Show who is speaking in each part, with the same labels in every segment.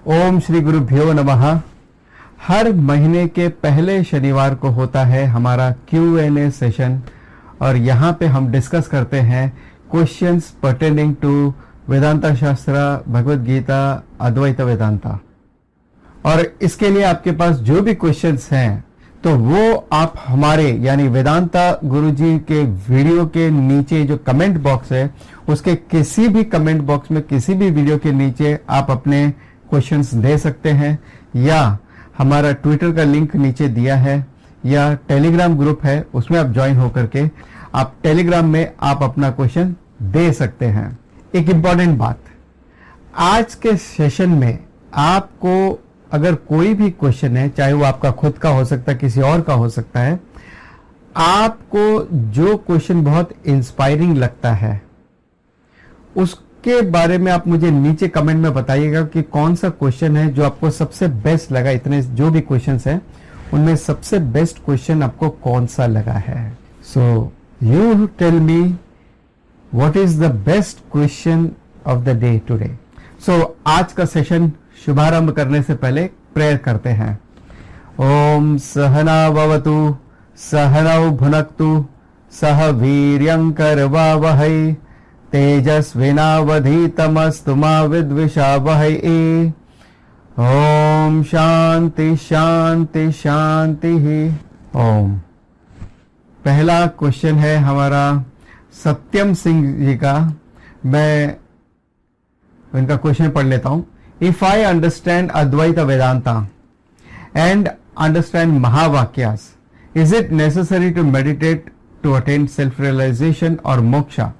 Speaker 1: ओम श्री गुरुभ्यो नमः। हर महीने के पहले शनिवार को होता है हमारा Q&A सेशन और यहाँ पे हम डिस्कस करते हैं क्वेश्चंस पर्टेनिंग टू वेदांता शास्त्र, भगवत गीता, अद्वैत वेदांता। और इसके लिए आपके पास जो भी क्वेश्चंस हैं तो वो आप हमारे यानी वेदांता गुरुजी के वीडियो के नीचे जो कमेंट बॉक्स है उसके किसी भी कमेंट बॉक्स में किसी भी वीडियो के नीचे आप अपने क्वेश्चंस दे सकते हैं, या हमारा ट्विटर का लिंक नीचे दिया है या टेलीग्राम ग्रुप है उसमें आप ज्वाइन होकर के आप टेलीग्राम में आप अपना क्वेश्चन दे सकते हैं। एक इंपॉर्टेंट बात, आज के सेशन में आपको अगर कोई भी क्वेश्चन है, चाहे वो आपका खुद का हो सकता है, किसी और का हो सकता है, आपको जो क्वेश्चन बहुत इंस्पायरिंग लगता है उसके बारे में आप मुझे नीचे कमेंट में बताइएगा कि कौन सा क्वेश्चन है जो आपको सबसे बेस्ट लगा। इतने जो भी क्वेश्चंस हैं उनमें सबसे बेस्ट क्वेश्चन आपको कौन सा लगा है। So you tell me what is the best question of the day today. So आज का सेशन शुभारंभ करने से पहले प्रेयर करते हैं। ओम सहना भवतु सहनौ भुनक्तु सह वीर्यं करवावहै तेजस्विनावधीतमस्तु मा विद्विषावहै। ओम शांति शांति शांति ही। ओम। पहला क्वेश्चन है हमारा सत्यम सिंह जी का। मैं इनका क्वेश्चन पढ़ लेता हूं। If I understand Advaita Vedanta and understand Mahavakyas, is it necessary to meditate to attain self-realization or moksha?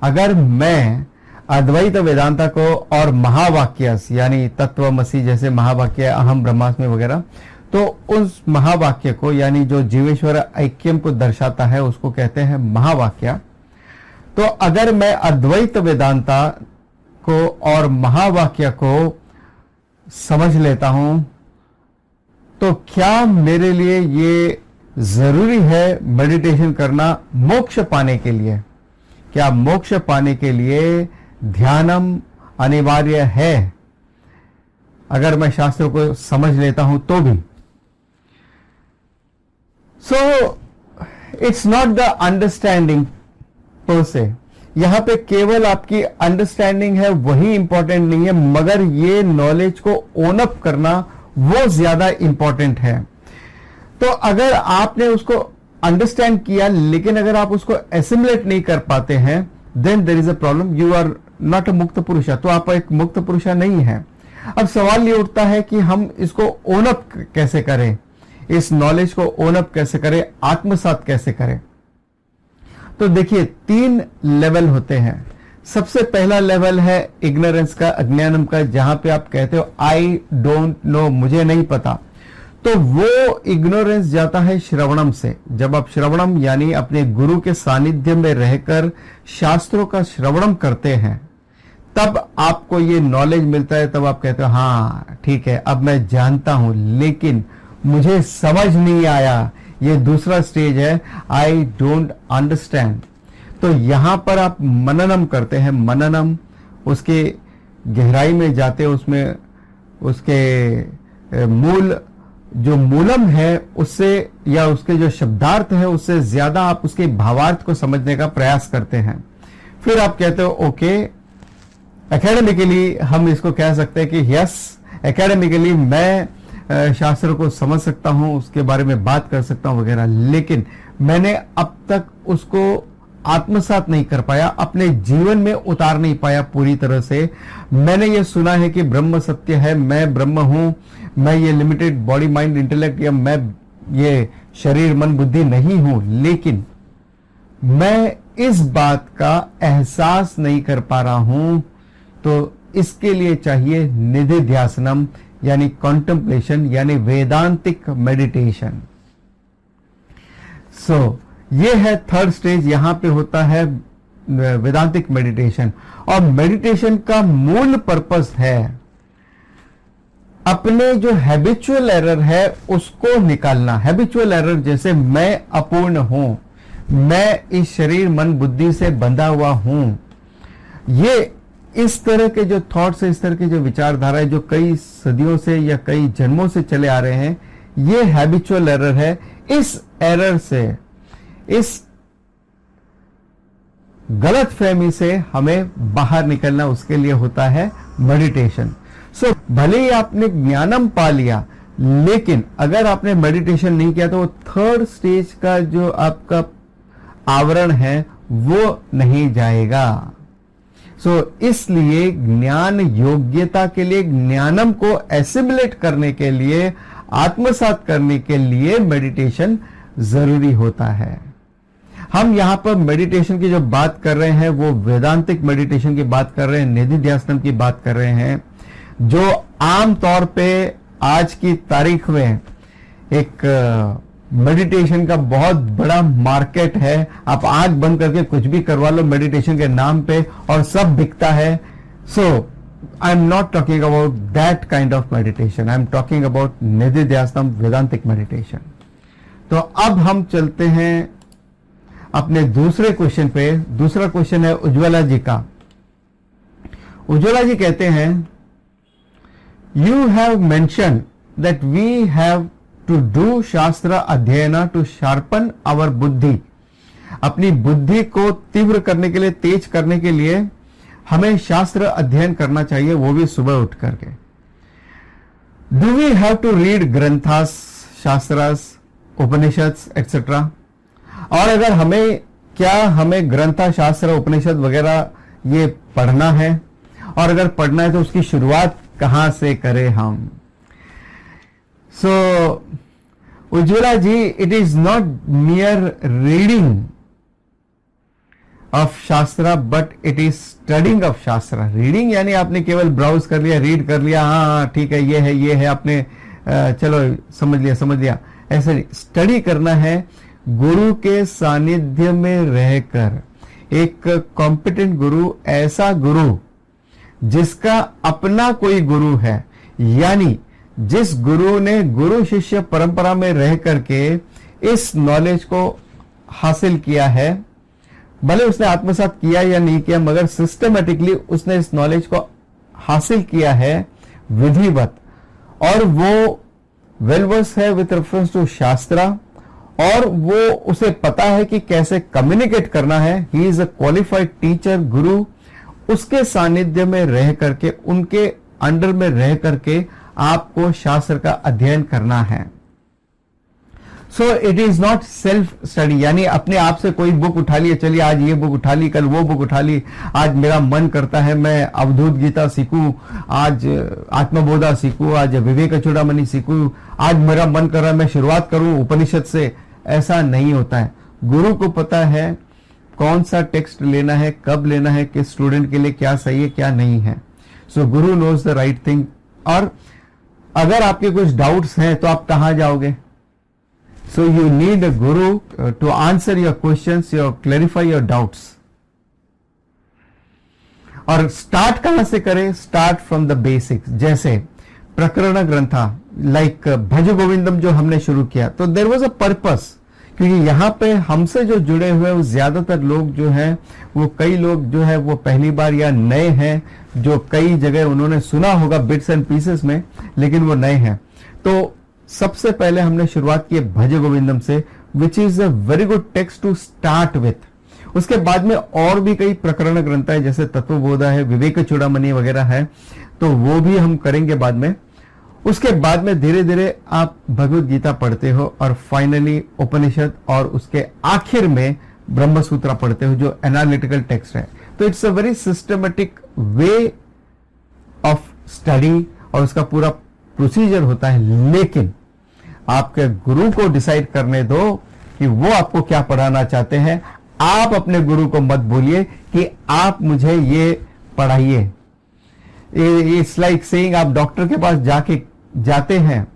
Speaker 1: अगर मैं अद्वैत वेदांता को और महावाक्यस यानी तत्वमसी जैसे महावाक्य अहम ब्रह्मास्मि वगैरह, तो उस महावाक्य को यानी जो जीवेश्वर ऐक्यम को दर्शाता है उसको कहते हैं महावाक्य। तो अगर मैं अद्वैत वेदांता को और महावाक्य को समझ लेता हूं तो क्या मेरे लिए ये जरूरी है मेडिटेशन करना मोक्ष पाने के लिए? क्या मोक्ष पाने के लिए ध्यानम अनिवार्य है अगर मैं शास्त्रों को समझ लेता हूं तो भी? So it's not the understanding पर से। यहां पे केवल आपकी अंडरस्टैंडिंग है वही इंपॉर्टेंट नहीं है, मगर ये नॉलेज को ओन अप करना वो ज्यादा इंपॉर्टेंट है। तो अगर आपने उसको अंडरस्टैंड किया लेकिन अगर आप उसको एसिमुलेट नहीं कर पाते हैं, then there is a problem. You are not a mukta purusha, तो आप एक मुक्त पुरुषा नहीं है। अब सवाल ये उठता है कि हम इसको ओन अप कैसे करें, इस नॉलेज को ओन अप कैसे करें, आत्मसात कैसे करें? तो देखिए 3 लेवल होते हैं। सबसे पहला लेवल है इग्नोरेंस का, अज्ञानम का, जहां पे आप कहते हो आई डोंट नो, मुझे नहीं पता। तो वो इग्नोरेंस जाता है श्रवणम से। जब आप श्रवणम यानी अपने गुरु के सानिध्य में रहकर शास्त्रों का श्रवणम करते हैं तब आपको ये नॉलेज मिलता है। तब आप कहते हो हाँ ठीक है, अब मैं जानता हूं लेकिन मुझे समझ नहीं आया। ये दूसरा स्टेज है, आई डोंट अंडरस्टैंड। तो यहां पर आप मननम करते हैं। मननम उसके गहराई में जाते, उसमें उसके मूल जो मूलम है उससे या उसके जो शब्दार्थ है उससे ज्यादा आप उसके भावार्थ को समझने का प्रयास करते हैं। फिर आप कहते हो ओके, एकेडमिकली हम इसको कह सकते हैं कि यस, एकेडमिकली मैं शास्त्र को समझ सकता हूं, उसके बारे में बात कर सकता हूं वगैरह, लेकिन मैंने अब तक उसको आत्मसात नहीं कर पाया, अपने जीवन में उतार नहीं पाया पूरी तरह से। मैंने ये सुना है कि ब्रह्म सत्य है, मैं ब्रह्म हूं, मैं ये लिमिटेड बॉडी माइंड इंटेलेक्ट या मैं ये शरीर मन बुद्धि नहीं हूं, लेकिन मैं इस बात का एहसास नहीं कर पा रहा हूं। तो इसके लिए चाहिए निधिध्यासनम यानी कॉन्टेम्पलेशन यानी वेदांतिक मेडिटेशन। सो ये है थर्ड स्टेज, यहां पे होता है वेदांतिक मेडिटेशन। और मेडिटेशन का मूल पर्पस है अपने जो हैबिचुअल एरर है उसको निकालना। हैबिचुअल एरर जैसे मैं अपूर्ण हूं, मैं इस शरीर मन बुद्धि से बंधा हुआ हूं, ये इस तरह के जो थॉट्स है, इस तरह की जो विचारधारा है, जो कई सदियों से या कई जन्मों से चले आ रहे हैं, ये हैबिचुअल एरर है। इस एरर से, इस गलत फहमी से हमें बाहर निकलना, उसके लिए होता है मेडिटेशन। सो भले ही आपने ज्ञानम पा लिया, लेकिन अगर आपने मेडिटेशन नहीं किया तो वो थर्ड स्टेज का जो आपका आवरण है वो नहीं जाएगा। इसलिए ज्ञान योग्यता के लिए, ज्ञानम को एसिमुलेट करने के लिए, आत्मसात करने के लिए मेडिटेशन जरूरी होता है। हम यहां पर मेडिटेशन की जो बात कर रहे हैं वो वेदांतिक मेडिटेशन की बात कर रहे हैं, निधिध्यासनम की बात कर रहे हैं, जो आमतौर पे आज की तारीख में एक मेडिटेशन का बहुत बड़ा मार्केट है। आप आंख बंद करके कुछ भी करवा लो मेडिटेशन के नाम पे और सब बिकता है। So I am not talking about that kind of meditation, I am talking about निधिध्यासनम वेदांतिक मेडिटेशन। तो अब हम चलते हैं अपने दूसरे क्वेश्चन पे। दूसरा क्वेश्चन है उज्ज्वला जी का। उज्ज्वला जी कहते हैं, you have mention that we have to do shastra adhyayan to sharpen our बुद्धि। अपनी बुद्धि को तीव्र करने के लिए, तेज करने के लिए हमें शास्त्र अध्ययन करना चाहिए, वो भी सुबह उठ करके। Do we have to read granthas, shastras, Upanishads etcetera? और अगर हमें ग्रंथा, शास्त्र, उपनिषद वगैरह ये पढ़ना है, और अगर पढ़ना है तो उसकी शुरुआत कहां से करें हम? So Ujjwala ji, it is not mere reading of shastra but it is studying of shastra. Reading यानी आपने केवल ब्राउज कर लिया, रीड कर लिया, हाँ ठीक है, ये है, आपने चलो समझ लिया। ऐसे नहीं, स्टडी करना है गुरु के सानिध्य में रहकर। एक कॉम्पिटेंट गुरु, ऐसा गुरु जिसका अपना कोई गुरु है, यानी जिस गुरु ने गुरु शिष्य परंपरा में रह करके इस नॉलेज को हासिल किया है, भले उसने आत्मसात किया या नहीं किया, मगर सिस्टमेटिकली उसने इस नॉलेज को हासिल किया है विधिवत, और वो वेलवर्स है विथ रेफरेंस टू शास्त्रा, और वो उसे पता है कि कैसे कम्युनिकेट करना है। He is a qualified teacher, गुरु। उसके सानिध्य में रह करके, उनके अंडर में रह करके आपको शास्त्र का अध्ययन करना है। So it is not self study, यानी अपने आप से कोई बुक उठा लिया, चलिए आज ये बुक उठा ली, कल वो बुक उठा ली, आज मेरा मन करता है मैं अवधूत गीता सीखूं, आज आत्मबोधा सीखूं, आज विवेक चूड़ामणि सीखूं, आज मेरा मन कर रहा है मैं शुरुआत करूं उपनिषद से। ऐसा नहीं होता है। गुरु को पता है कौन सा टेक्स्ट लेना है, कब लेना है, किस स्टूडेंट के लिए क्या सही है, क्या नहीं है। सो गुरु नोज द राइट थिंग। और अगर आपके कुछ डाउट्स हैं तो आप कहां जाओगे? So you need a guru to answer your questions, your clarify your doubts. और स्टार्ट कहां से करें? Start from the basics. जैसे प्रकरण ग्रंथा, लाइक भज गोविंदम जो हमने शुरू किया, तो देयर वाज अ पर्पस, क्योंकि यहां पे हमसे जो जुड़े हुए वो ज्यादातर लोग जो हैं, वो कई लोग जो है वो पहली बार या नए हैं, जो कई जगह उन्होंने सुना होगा बिट्स एंड पीसेस में, लेकिन वो नए हैं। तो सबसे पहले हमने शुरुआत की भज गोविंदम से, which is a very good text to start with. उसके बाद में और भी कई प्रकरण ग्रंथ है, जैसे तत्वबोधा है, विवेक चूड़ामणि वगैरह है, तो वो भी हम करेंगे बाद में। उसके बाद में धीरे धीरे आप भगवत गीता पढ़ते हो, और फाइनली उपनिषद, और उसके आखिर में ब्रह्म सूत्र पढ़ते हो जो एनालिटिकल टेक्स्ट है। तो it's a very systematic way of study, और उसका पूरा प्रोसीजर होता है। लेकिन आपके गुरु को डिसाइड करने दो कि वो आपको क्या पढ़ाना चाहते हैं। आप अपने गुरु को मत बोलिए कि आप मुझे ये पढ़ाइए। इट्स लाइक सेइंग, आप डॉक्टर के पास जाते हैं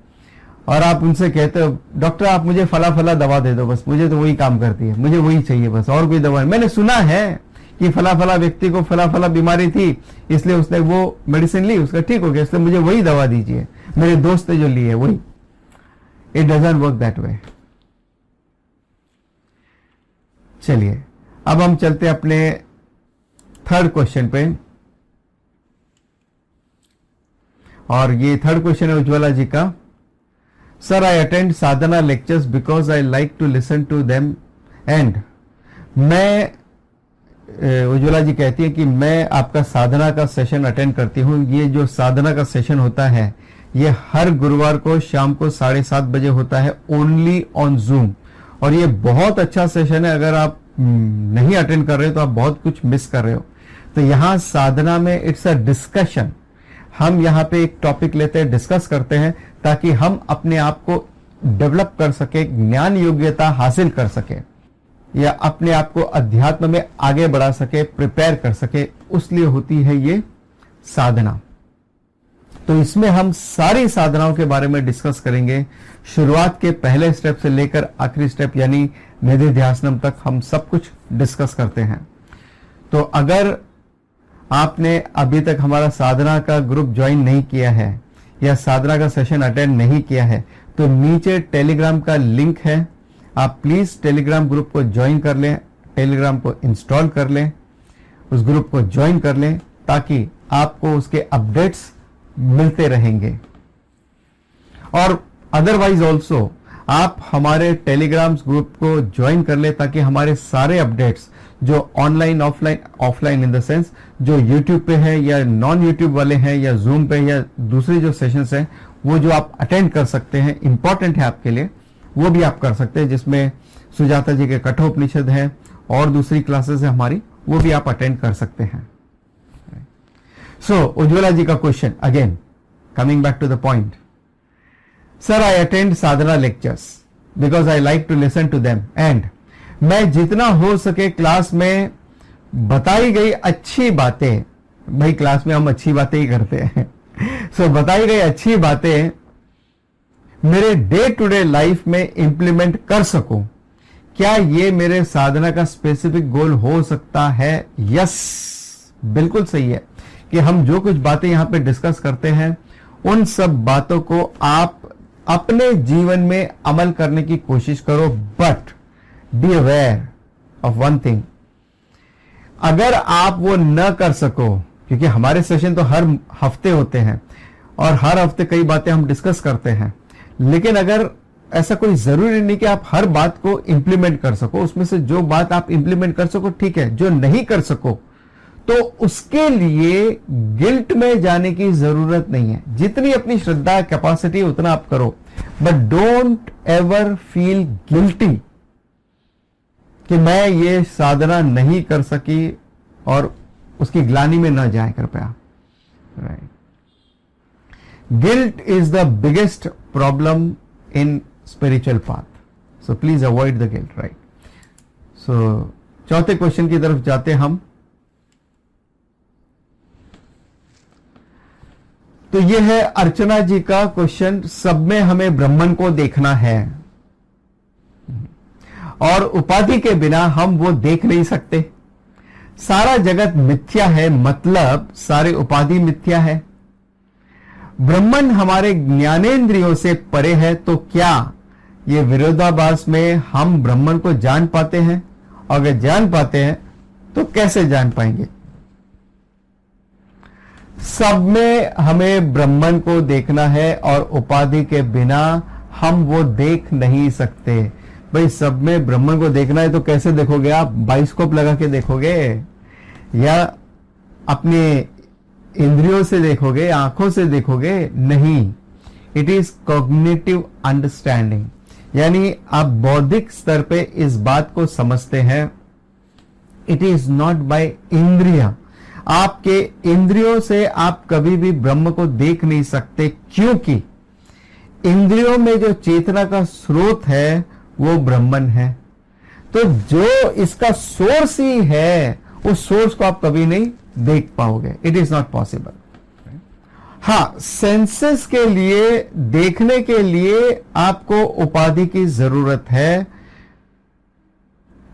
Speaker 1: और आप उनसे कहते हो, डॉक्टर आप मुझे फला फला दवा दे दो, बस मुझे तो वही काम करती है, मुझे वही चाहिए बस, और कोई दवा नहीं। मैंने सुना है कि फला फला व्यक्ति को फला फला बीमारी थी, इसलिए उसने वो मेडिसिन ली, उसका ठीक हो गया, इसलिए मुझे वही दवा दीजिए, मेरे दोस्त ने जो ली है वही। It doesn't work that way. चलिए अब हम चलते अपने थर्ड क्वेश्चन पे। और ये थर्ड क्वेश्चन है उज्ज्वला जी का। Sir, I attend sadhana lectures because I like to listen to them and मैं, उज्ज्वला जी कहती है कि मैं आपका साधना का सेशन अटेंड करती हूँ। ये जो साधना का सेशन होता है ये हर गुरुवार को शाम को 7:30 बजे होता है, ओनली ऑन जूम। और ये बहुत अच्छा सेशन है, अगर आप नहीं अटेंड कर रहे हो तो आप बहुत कुछ मिस कर रहे हो। तो यहाँ साधना में इट्स अ डिस्कशन, हम यहाँ पे एक टॉपिक लेते हैं, डिस्कस करते हैं ताकि हम अपने आप को डेवलप कर सके, ज्ञान योग्यता हासिल कर सके या अपने आप को अध्यात्म में आगे बढ़ा सके, प्रिपेयर कर सके, उसलिए होती है ये साधना। तो इसमें हम सारी साधनाओं के बारे में डिस्कस करेंगे, शुरुआत के पहले स्टेप से लेकर आखिरी स्टेप यानी निधिध्यासनम तक हम सब कुछ डिस्कस करते हैं। तो अगर आपने अभी तक हमारा साधना का ग्रुप ज्वाइन नहीं किया है या साधना का सेशन अटेंड नहीं किया है तो नीचे टेलीग्राम का लिंक है, आप प्लीज टेलीग्राम ग्रुप को ज्वाइन कर लें, टेलीग्राम को इंस्टॉल कर लें, उस ग्रुप को ज्वाइन कर लें ताकि आपको उसके अपडेट्स मिलते रहेंगे। और अदरवाइज ऑल्सो आप हमारे टेलीग्राम ग्रुप को ज्वाइन कर ले ताकि हमारे सारे अपडेट्स जो online offline in the sense जो यूट्यूब पे है या नॉन यूट्यूब वाले हैं या जूम पे या दूसरे जो सेशंस हैं वो जो आप अटेंड कर सकते हैं, इंपॉर्टेंट है आपके लिए, वो भी आप कर सकते हैं, जिसमें सुजाता जी के कठोपनिषद है और दूसरी क्लासेस है हमारी, वो भी आप अटेंड कर सकते हैं। सो उज्ज्वला जी का question again, coming back to the point. Sir, I attend sadhana lectures because I like to listen to them and मैं जितना हो सके क्लास में बताई गई अच्छी बातें, भाई क्लास में हम अच्छी बातें ही करते हैं सो बताई गई अच्छी बातें मेरे डे टू डे लाइफ में इंप्लीमेंट कर सकूं, क्या ये मेरे साधना का स्पेसिफिक गोल हो सकता है? यस, बिल्कुल सही है कि हम जो कुछ बातें यहां पे डिस्कस करते हैं उन सब बातों को आप अपने जीवन में अमल करने की कोशिश करो। But be aware of one thing, अगर आप वो न कर सको, क्योंकि हमारे सेशन तो हर हफ्ते होते हैं और हर हफ्ते कई बातें हम डिस्कस करते हैं, लेकिन अगर ऐसा कोई जरूरी नहीं कि आप हर बात को इंप्लीमेंट कर सको, उसमें से जो बात आप इंप्लीमेंट कर सको ठीक है, जो नहीं कर सको तो उसके लिए गिल्ट में जाने की जरूरत नहीं है। जितनी अपनी श्रद्धा कैपेसिटी उतना आप करो, but don't ever feel guilty कि मैं ये साधना नहीं कर सकी और उसकी ग्लानि में न जाए कृपया। Right, guilt is the biggest problem in spiritual path, so please avoid the guilt. Right, so चौथे क्वेश्चन की तरफ जाते हम। तो ये है अर्चना जी का क्वेश्चन, सब में हमें ब्रह्मन को देखना है और उपाधि के बिना हम वो देख नहीं सकते। सारा जगत मिथ्या है, मतलब सारे उपाधि मिथ्या है। ब्रह्मन हमारे ज्ञानेंद्रियों से परे है, तो क्या ये विरोधाभास में हम ब्रह्मन को जान पाते हैं? अगर जान पाते हैं तो कैसे जान पाएंगे? सब में हमें ब्रह्मन को देखना है और उपाधि के बिना हम वो देख नहीं सकते। भाई सब में ब्रह्मन को देखना है तो कैसे देखोगे आप? बाइस्कोप लगा के देखोगे या अपने इंद्रियों से देखोगे, आंखों से देखोगे? नहीं, इट इज कॉग्निटिव अंडरस्टैंडिंग, यानी आप बौद्धिक स्तर पे इस बात को समझते हैं। इट इज नॉट बाय इंद्रिया, आपके इंद्रियों से आप कभी भी ब्रह्म को देख नहीं सकते, क्योंकि इंद्रियों में जो चेतना का स्रोत है वो ब्रह्मन है। तो जो इसका सोर्स ही है उस सोर्स को आप कभी नहीं देख पाओगे। It is not possible. हाँ, सेंसेस के लिए, देखने के लिए आपको उपाधि की जरूरत है,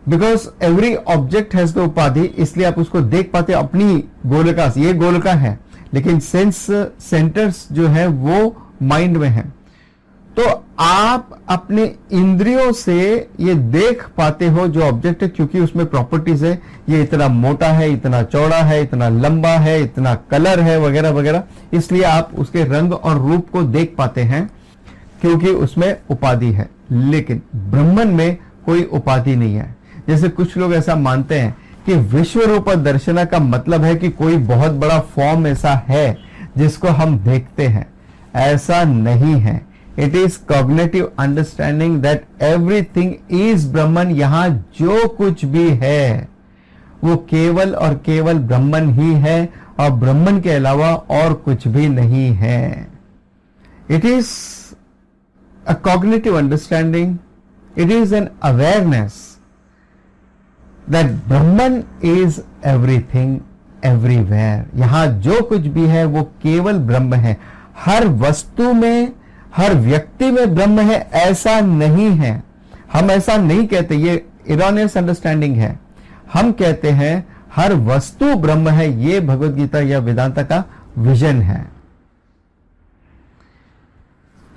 Speaker 1: because every object has the उपाधि, इसलिए आप उसको देख पाते अपनी गोलका से। ये गोलका है, लेकिन सेंस सेंटर्स जो है वो माइंड में है। तो आप अपने इंद्रियों से ये देख पाते हो जो ऑब्जेक्ट है, क्योंकि उसमें प्रॉपर्टीज है, ये इतना मोटा है, इतना चौड़ा है, इतना लंबा है, इतना कलर है, वगैरह वगैरह, इसलिए आप उसके रंग और रूप को देख पाते हैं, क्योंकि उसमें उपाधि है। लेकिन ब्रह्मन में कोई उपाधि नहीं है। जैसे कुछ लोग ऐसा मानते हैं कि विश्व रूप दर्शन का मतलब है कि कोई बहुत बड़ा फॉर्म ऐसा है जिसको हम देखते हैं। ऐसा नहीं है। It is cognitive understanding that everything is Brahman. यहां जो कुछ भी है वो केवल और केवल ब्रह्मन ही है और ब्रह्मन के अलावा और कुछ भी नहीं है। It is a cognitive understanding, it is an awareness that Brahman is everything everywhere. यहां जो कुछ भी है वो केवल ब्रह्म है। हर वस्तु में, हर व्यक्ति में ब्रह्म है, ऐसा नहीं है। हम ऐसा नहीं कहते, ये इरोनियस अंडरस्टैंडिंग है। हम कहते हैं हर वस्तु ब्रह्म है। ये भगवद गीता या वेदांता का विजन है।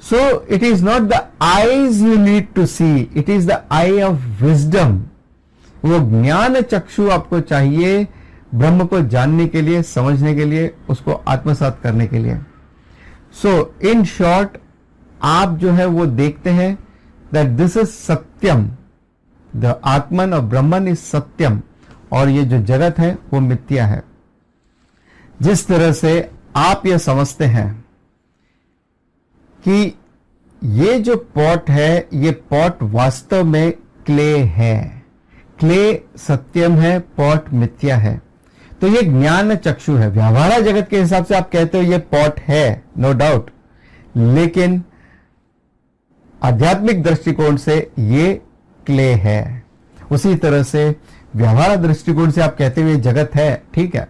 Speaker 1: So it is not the eyes you need to see, it is the eye of wisdom. वो ज्ञान चक्षु आपको चाहिए ब्रह्म को जानने के लिए, समझने के लिए, उसको आत्मसात करने के लिए। सो इन शॉर्ट, आप जो है वो देखते हैं that this is Satyam, the आत्मन और ब्रह्मन इज सत्यम, और ये जो जगत है वो मिथ्या है। जिस तरह से आप ये समझते हैं कि ये जो पॉट है, ये पॉट वास्तव में क्ले है, क्ले सत्यम है, पॉट मिथ्या है, तो ये ज्ञान चक्षु है। व्यवहार जगत के हिसाब से आप कहते हो ये पॉट है, नो डाउट, लेकिन आध्यात्मिक दृष्टिकोण से ये क्ले है। उसी तरह से व्यवहार दृष्टिकोण से आप कहते हो ये जगत है, ठीक है,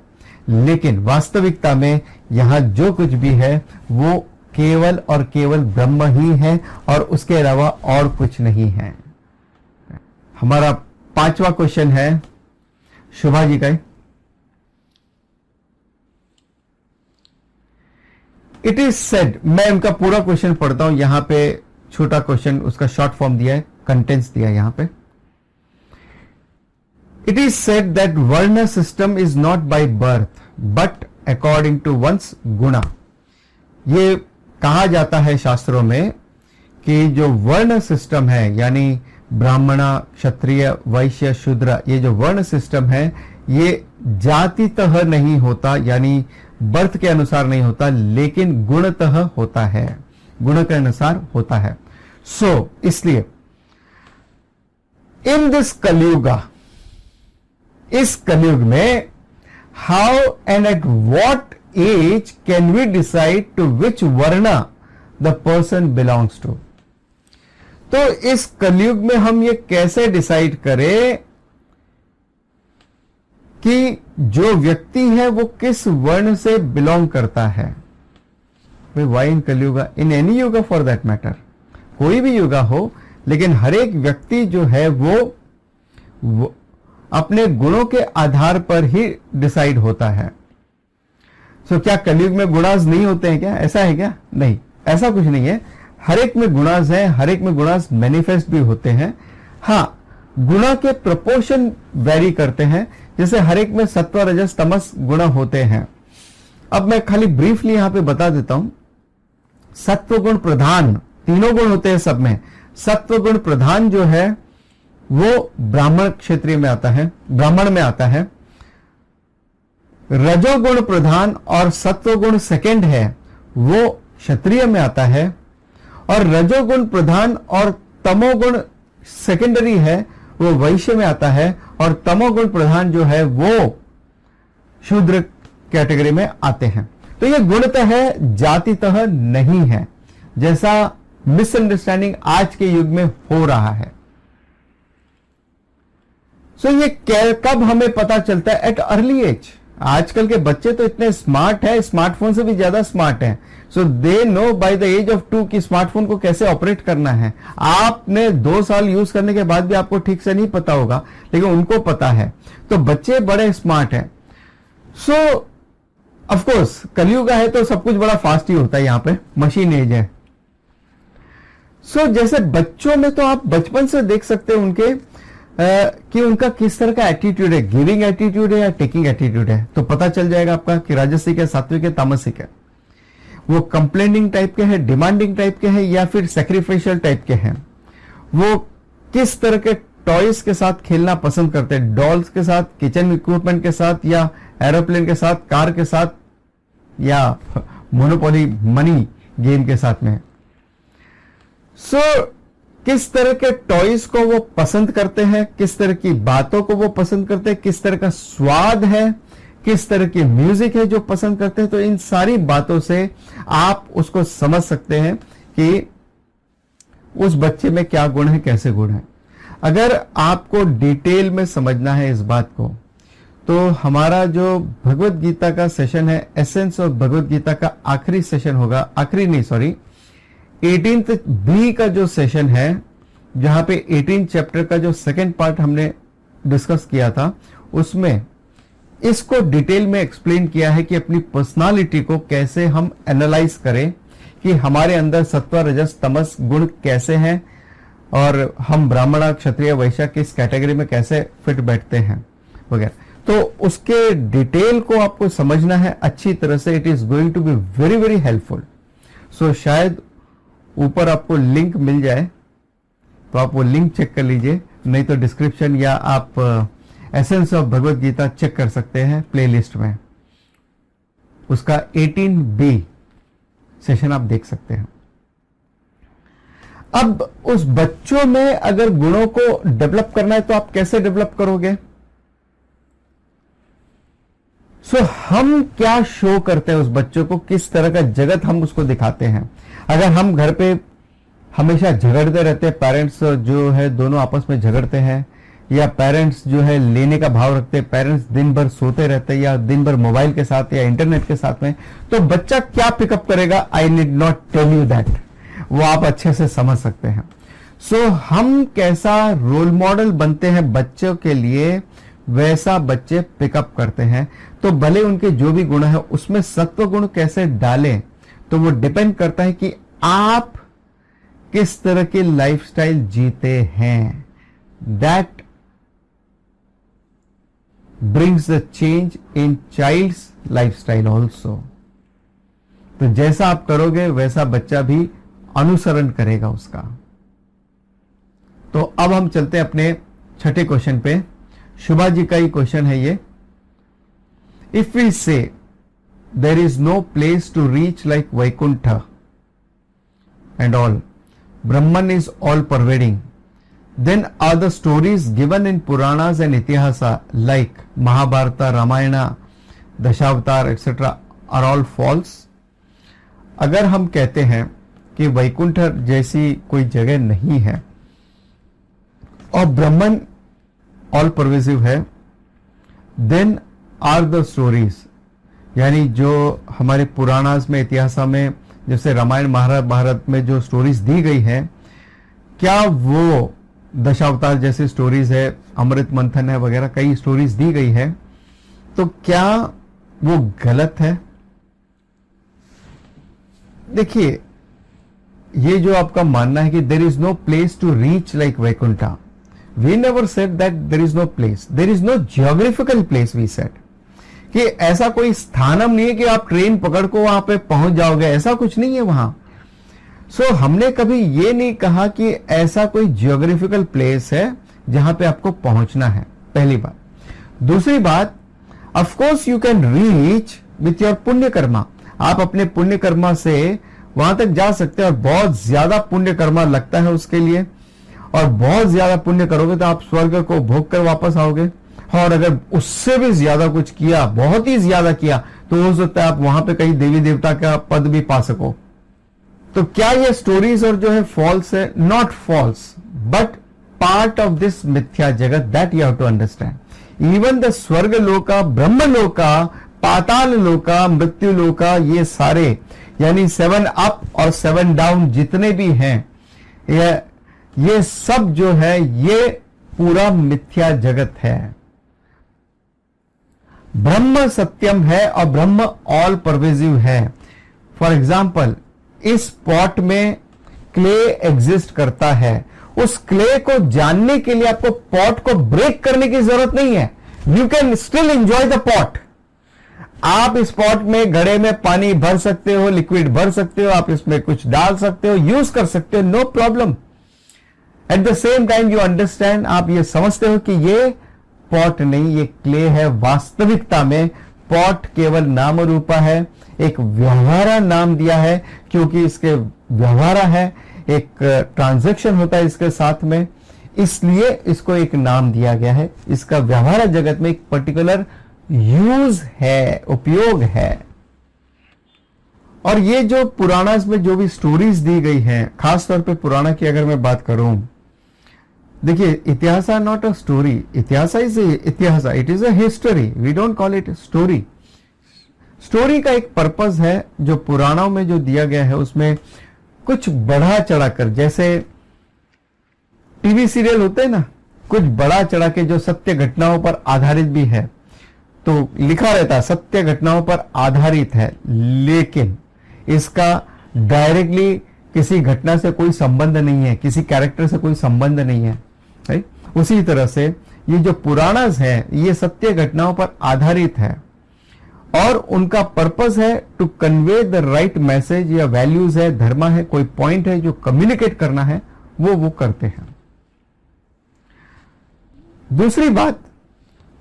Speaker 1: लेकिन वास्तविकता में यहां जो कुछ भी है वो केवल और केवल ब्रह्म ही है और उसके अलावा और कुछ नहीं है। हमारा 5वां क्वेश्चन है शुभा जी का। इट इज सेड, मैं उनका पूरा क्वेश्चन पढ़ता हूं, यहां पे छोटा क्वेश्चन, उसका शॉर्ट फॉर्म दिया है, कंटेंट्स दिया है यहां पे। It is said that varna system is not by birth but according to one's guna. ये कहा जाता है शास्त्रों में कि जो वर्ण सिस्टम है, यानी ब्राह्मणा, क्षत्रिय, वैश्य, शूद्र, ये जो वर्ण सिस्टम है ये जातितः नहीं होता, यानी बर्थ के अनुसार नहीं होता, लेकिन गुणतः होता है, गुण के अनुसार होता है। सो इसलिए इन दिस कलयुगा, इस कलयुग में how and at what age can we decide to which varna the person belongs to. तो इस कलयुग में हम ये कैसे डिसाइड करें कि जो व्यक्ति है वो किस वर्ण से बिलोंग करता है। Why in Kalyuga, in any yuga for that matter, कोई भी युगा हो, लेकिन हर एक व्यक्ति जो है वो अपने गुणों के आधार पर ही डिसाइड होता है। सो क्या कलयुग में गुणास नहीं होते हैं क्या? ऐसा है क्या? नहीं, ऐसा कुछ नहीं है। हर एक में गुणास है, हर एक में गुणास मैनिफेस्ट भी होते हैं। हाँ, गुणा के प्रोपोर्शन वेरी करते हैं, जैसे हर एक में सत्व, रजस, तमस गुण होते हैं। अब मैं खाली ब्रीफली यहां पे बता देता हूं। सत्व गुण प्रधान, तीनों गुण होते हैं सब में। सत्व गुण प्रधान जो है वो ब्राह्मण क्षेत्रीय में आता है, ब्राह्मण में आता है। रजोगुण प्रधान और सत्वगुण सेकंड है, वो क्षत्रिय में आता है। और रजोगुण प्रधान और तमोगुण सेकेंडरी है, वो वैश्य में आता है। और तमोगुण प्रधान जो है वो शूद्र कैटेगरी में आते हैं। तो ये गुणतः है, जातितः नहीं है, जैसा मिसअंडरस्टैंडिंग आज के युग में हो रहा है। सो ये कब हमें पता चलता है? At early age. आजकल के बच्चे तो इतने स्मार्ट है, स्मार्टफोन से भी ज्यादा स्मार्ट है। So they know by the age of 2 कि स्मार्टफोन को कैसे ऑपरेट करना है। आपने 2 साल यूज करने के बाद भी आपको ठीक से नहीं पता होगा, लेकिन उनको पता है। तो बच्चे बड़े स्मार्ट हैं। सो ऑफ कोर्स कलयुग है तो सब कुछ बड़ा फास्ट ही होता है, यहां पे मशीन एज है। जैसे बच्चों में तो आप बचपन से देख सकते हैं उनके कि उनका किस तरह का एटीट्यूड है, गिविंग एटीट्यूड है या टेकिंग एटीट्यूड है, तो पता चल जाएगा आपका कि राजसिक है, सात्विक है, तामसिक है। वो कंप्लेनिंग टाइप के हैं, डिमांडिंग टाइप के हैं या फिर सैक्रिफिशियल टाइप के हैं। वो किस तरह के टॉयज के साथ खेलना पसंद करते हैं, डॉल्स के साथ, किचन इक्विपमेंट के साथ, या एरोप्लेन के साथ, कार के साथ, या मोनोपोली मनी गेम के साथ में। किस तरह के टॉयज को वो पसंद करते हैं, किस तरह की बातों को वो पसंद करते हैं, किस तरह का स्वाद है, किस तरह की म्यूजिक है जो पसंद करते हैं, तो इन सारी बातों से आप उसको समझ सकते हैं कि उस बच्चे में क्या गुण है, कैसे गुण है। अगर आपको डिटेल में समझना है इस बात को, तो हमारा जो भगवत गीता का सेशन है, एसेंस ऑफ भगवत गीता का आखिरी सेशन होगा, आखिरी नहीं सॉरी 18th बी का जो सेशन है, जहां पे 18 चैप्टर का जो सेकंड पार्ट हमने डिस्कस किया था, उसमें इसको डिटेल में एक्सप्लेन किया है कि अपनी पर्सनालिटी को कैसे हम एनालाइज करें, कि हमारे अंदर सत्व रजस तमस गुण कैसे हैं और हम ब्राह्मण क्षत्रिय वैश्य किस कैटेगरी में कैसे फिट बैठते हैं वगैरह। तो उसके डिटेल को आपको समझना है अच्छी तरह से। It is going to be very very helpful. शायद ऊपर आपको लिंक मिल जाए तो आप वो लिंक चेक कर लीजिए, नहीं तो डिस्क्रिप्शन या आप essence of Bhagavad Gita check कर सकते हैं प्लेलिस्ट में, उसका 18B सेशन आप देख सकते हैं। अब उस बच्चों में अगर गुणों को डेवलप करना है तो आप कैसे डेवलप करोगे? हम क्या शो करते हैं उस बच्चों को, किस तरह का जगत हम उसको दिखाते हैं। अगर हम घर पे हमेशा झगड़ते रहते हैं, पेरेंट्स जो है दोनों आपस में झगड़ते हैं, या पेरेंट्स जो है लेने का भाव रखते हैं, पेरेंट्स दिन भर सोते रहते हैं या दिन भर मोबाइल के साथ या इंटरनेट के साथ में, तो बच्चा क्या पिकअप करेगा? I need not tell you that, वो आप अच्छे से समझ सकते हैं। हम कैसा रोल मॉडल बनते हैं बच्चों के लिए, वैसा बच्चे पिकअप करते हैं। तो भले उनके जो भी गुण है उसमें सत्व गुण कैसे डालें, तो वो डिपेंड करता है कि आप किस तरह की लाइफस्टाइल जीते हैं। That brings the change in child's lifestyle also. तो जैसा आप करोगे वैसा बच्चा भी अनुसरण करेगा उसका। तो अब हम चलते हैं अपने छठे क्वेश्चन पे। शुभा जी का ही क्वेश्चन है ये। If we say there is no place to reach like Vaikuntha and all, Brahman is all pervading, then are the stories given in Puranas and Itihasa like Mahabharata, Ramayana, Dashaavatar etc. are all false? अगर हम कहते हैं कि वैकुंठ जैसी कोई जगह नहीं है और ब्रह्मन ऑल परवेसिव है, then are the stories, यानी जो हमारे पुराणास में, इतिहासा में, जैसे रामायण महाभारत में जो स्टोरीज दी गई है, क्या वो दशावतार जैसी स्टोरीज है, अमृत मंथन है वगैरह कई स्टोरीज दी गई है, तो क्या वो गलत है? देखिए, ये जो आपका मानना है कि there is no place to reach like Vaikuntha, we never said that there is no place, there is no geographical place. We said कि ऐसा कोई स्थानम नहीं है कि आप ट्रेन पकड़ को वहां पे पहुंच जाओगे, ऐसा कुछ नहीं है वहां। हमने कभी ये नहीं कहा कि ऐसा कोई जियोग्राफिकल प्लेस है जहां पे आपको पहुंचना है, पहली बात। दूसरी बात, of course you can reach with your पुण्य कर्मा, आप अपने पुण्य कर्मा से वहां तक जा सकते हैं, और बहुत ज्यादा पुण्य कर्मा लगता है उसके लिए, और बहुत ज्यादा पुण्य करोगे तो आप स्वर्ग को भोग कर वापस आओगे। और अगर उससे भी ज्यादा कुछ किया, बहुत ही ज्यादा किया, तो हो सकता है आप वहां पे कहीं देवी देवता का पद भी पा सको। तो क्या ये स्टोरीज और जो है फॉल्स है? Not false, but part of this mithya jagat, that you have to understand. Even the Swarga loka, ब्रह्म लोका, पाताल लोका, मृत्यु लोका, ये सारे यानी 7 अप और 7 डाउन जितने भी हैं, ये सब जो है ये पूरा मिथ्या जगत है। ब्रह्म सत्यम है और ब्रह्म ऑल परवेजिव है। फॉर एग्जाम्पल, इस पॉट में क्ले एग्जिस्ट करता है, उस क्ले को जानने के लिए आपको पॉट को ब्रेक करने की जरूरत नहीं है। You can still enjoy the pot. आप इस पॉट में घड़े में पानी भर सकते हो, लिक्विड भर सकते हो, आप इसमें कुछ डाल सकते हो, यूज कर सकते हो, no problem. At the same time you understand, आप ये समझते हो कि ये पॉट नहीं, ये क्ले है। वास्तविकता में पॉट केवल नाम रूपा है, एक व्यवहारा नाम दिया है क्योंकि इसके व्यवहारा है, एक ट्रांजैक्शन होता है इसके साथ में, इसलिए इसको एक नाम दिया गया है। इसका व्यवहार जगत में एक पर्टिकुलर यूज है, उपयोग है। और ये जो पुराणास में जो भी स्टोरीज दी गई हैं, खासतौर पे पुराना की अगर मैं बात करूं, देखिए itihas are not a story, itihas is itihas, it is a history, we don't call it story. Story का एक पर्पस है जो पुराणों में जो दिया गया है, उसमें कुछ बढ़ा चढ़ाकर, जैसे टीवी सीरियल होते हैं ना, कुछ बढ़ा चढ़ा के जो सत्य घटनाओं पर आधारित भी है, तो लिखा रहता है सत्य घटनाओं पर आधारित है, लेकिन इसका डायरेक्टली किसी घटना से कोई संबंध नहीं है, किसी कैरेक्टर से कोई संबंध नहीं है, राइट। उसी तरह से ये जो पुराणास है ये सत्य घटनाओं पर आधारित है और उनका पर्पस है to convey the right message, या वैल्यूज है, धर्म है, कोई पॉइंट है जो कम्युनिकेट करना है, वो करते हैं। दूसरी बात,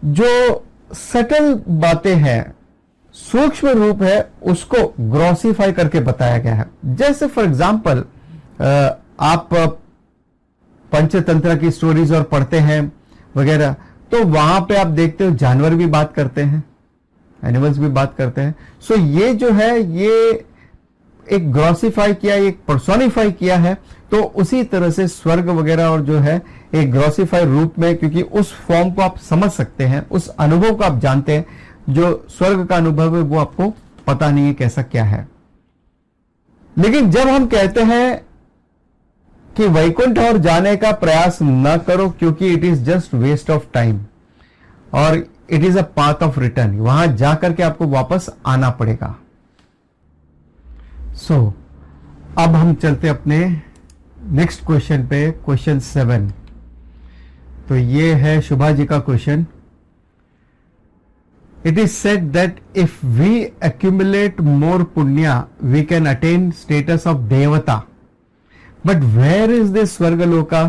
Speaker 1: जो सटल बातें हैं, सूक्ष्म रूप है, उसको ग्रॉसिफाई करके बताया गया है। जैसे फॉर एग्जाम्पल आप पंचतंत्र की स्टोरीज और पढ़ते हैं वगैरह, तो वहां पे आप देखते हो जानवर भी बात करते हैं, एनिमल्स भी बात करते हैं। सो ये जो है ये एक ग्रॉसिफाई किया, एक पर्सोनिफाई किया है। तो उसी तरह से स्वर्ग वगैरह और जो है एक ग्रॉसिफाई रूप में, क्योंकि उस फॉर्म को आप समझ सकते हैं, उस अनुभव को आप जानते हैं, जो स्वर्ग का अनुभव है वो आपको पता नहीं है कैसा क्या है। लेकिन जब हम कहते हैं कि वैकुंठ और जाने का प्रयास न करो क्योंकि it is just waste of time और it is a path of return, वहां जाकर के आपको वापस आना पड़ेगा। सो अब हम चलते अपने नेक्स्ट क्वेश्चन पे, क्वेश्चन 7। तो ये है शुभा जी का question. It is said that if we accumulate more punya we can attain status of devata, but where is this Swargaloka.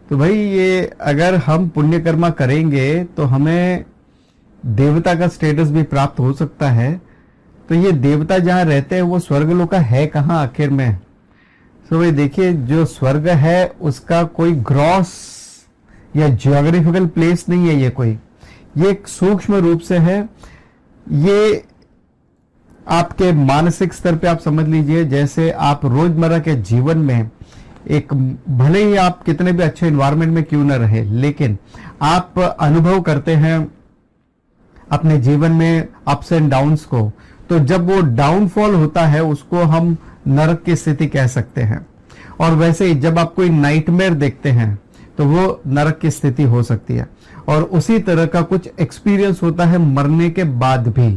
Speaker 1: तो भाई ये अगर हम पुण्य कर्मा करेंगे तो हमें देवता का स्टेटस भी प्राप्त हो सकता है। तो ये देवता जहां रहते हैं वो स्वर्गलोका है कहां आखिर में। तो भाई देखिए, जो स्वर्ग है उसका कोई ग्रॉस या जियोग्राफिकल प्लेस नहीं है, ये एक सूक्ष्म रूप से है। ये आपके मानसिक स्तर पे आप समझ लीजिए, जैसे आप रोजमर्रा के जीवन में एक, भले ही आप कितने भी अच्छे एनवायरनमेंट में क्यों ना रहे, लेकिन आप अनुभव करते हैं अपने जीवन में अप्स एंड डाउन्स को। तो जब वो डाउनफॉल होता है उसको हम नरक की स्थिति कह सकते हैं। और वैसे ही जब आप कोई नाइटमेयर देखते हैं तो वो नरक की स्थिति हो सकती है। और उसी तरह का कुछ एक्सपीरियंस होता है मरने के बाद भी।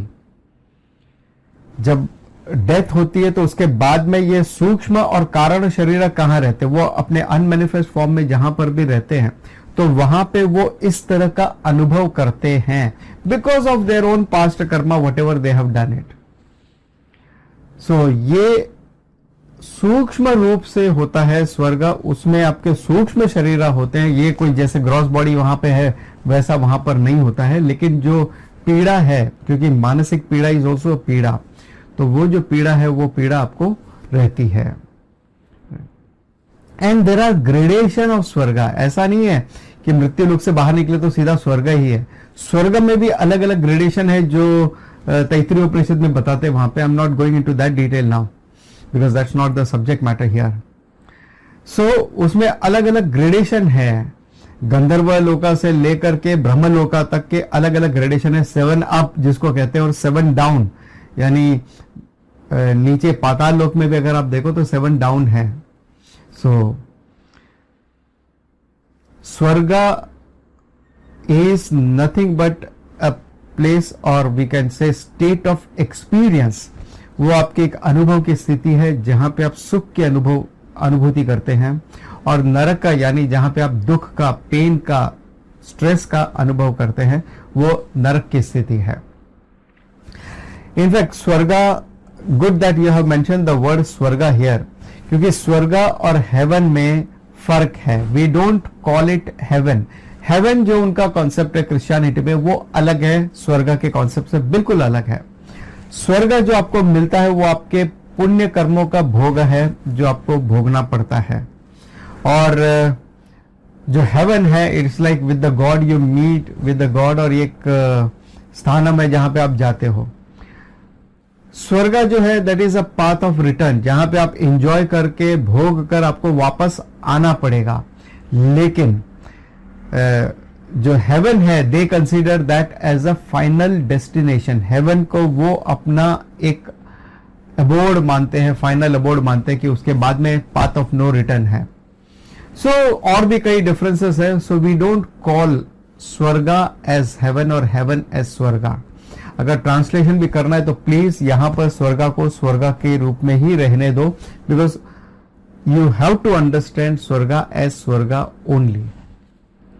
Speaker 1: जब डेथ होती है तो उसके बाद में ये सूक्ष्म और कारण शरीर कहां रहते हैं, वो अपने अनमैनिफेस्ट फॉर्म में जहां पर भी रहते हैं, तो वहां पे वो इस तरह का अनुभव करते हैं because of their own past karma whatever they have done it. So ये सूक्ष्म रूप से होता है स्वर्ग, उसमें आपके सूक्ष्म शरीर होते हैं। ये कोई जैसे ग्रॉस बॉडी वहां पे है वैसा वहां पर नहीं होता है। लेकिन जो पीड़ा है, क्योंकि मानसिक पीड़ा इज ऑल्सो पीड़ा, तो वो जो पीड़ा है वो पीड़ा आपको रहती है। And there are gradation of swarga. ऐसा नहीं है कि मृत्यु लोक से बाहर निकले तो सीधा स्वर्ग ही है। स्वर्ग में भी अलग अलग ग्रेडेशन है जो तैत्तिरीय उपनिषद में बताते हैं वहां पे। I am not going into that detail now because that's not the subject matter here. So उसमें अलग अलग ग्रेडेशन है। गंधर्व लोका से लेकर के ब्रह्म लोका तक के अलग अलग ग्रेडेशन है। 7 अप जिसको कहते हैं और 7 डाउन, यानी नीचे पाताल लोक में भी अगर आप देखो तो 7 डाउन है। So swarga is nothing but a place और we can say state of experience. वो आपके एक अनुभव की स्थिति है जहां पे आप सुख के अनुभव अनुभूति करते हैं, और नरक का यानी जहां पे आप दुख का, पेन का, स्ट्रेस का अनुभव करते हैं, वो नरक की स्थिति है। In fact swarga, good that you have mention the word swarga here, क्योंकि स्वर्गा और हेवन में फर्क है। We don't call it heaven. Heaven जो उनका कॉन्सेप्ट है क्रिश्चियनिटी में, वो अलग है, स्वर्गा के कॉन्सेप्ट से बिल्कुल अलग है। स्वर्ग जो आपको मिलता है वो आपके पुण्य कर्मों का भोग है जो आपको भोगना पड़ता है, और जो हेवन है it's like with the god, you meet with the god, और एक स्थानम है जहां पे आप जाते हो। स्वर्ग जो है that is a path of return, जहां पे आप एंजॉय करके भोग कर आपको वापस आना पड़ेगा। लेकिन जो हेवन है they consider that as a final destination. Heaven को वो अपना एक अबोर्ड मानते हैं, फाइनल अबोर्ड मानते हैं कि उसके बाद में पाथ ऑफ नो रिटर्न है। सो और भी कई डिफरेंसेस है। सो वी डोंट कॉल स्वर्गा एज हेवन और हेवन एज स्वर्गा। अगर ट्रांसलेशन भी करना है तो प्लीज यहां पर स्वर्गा को स्वर्गा के रूप में ही रहने दो, because you have to understand swarga as swarga only,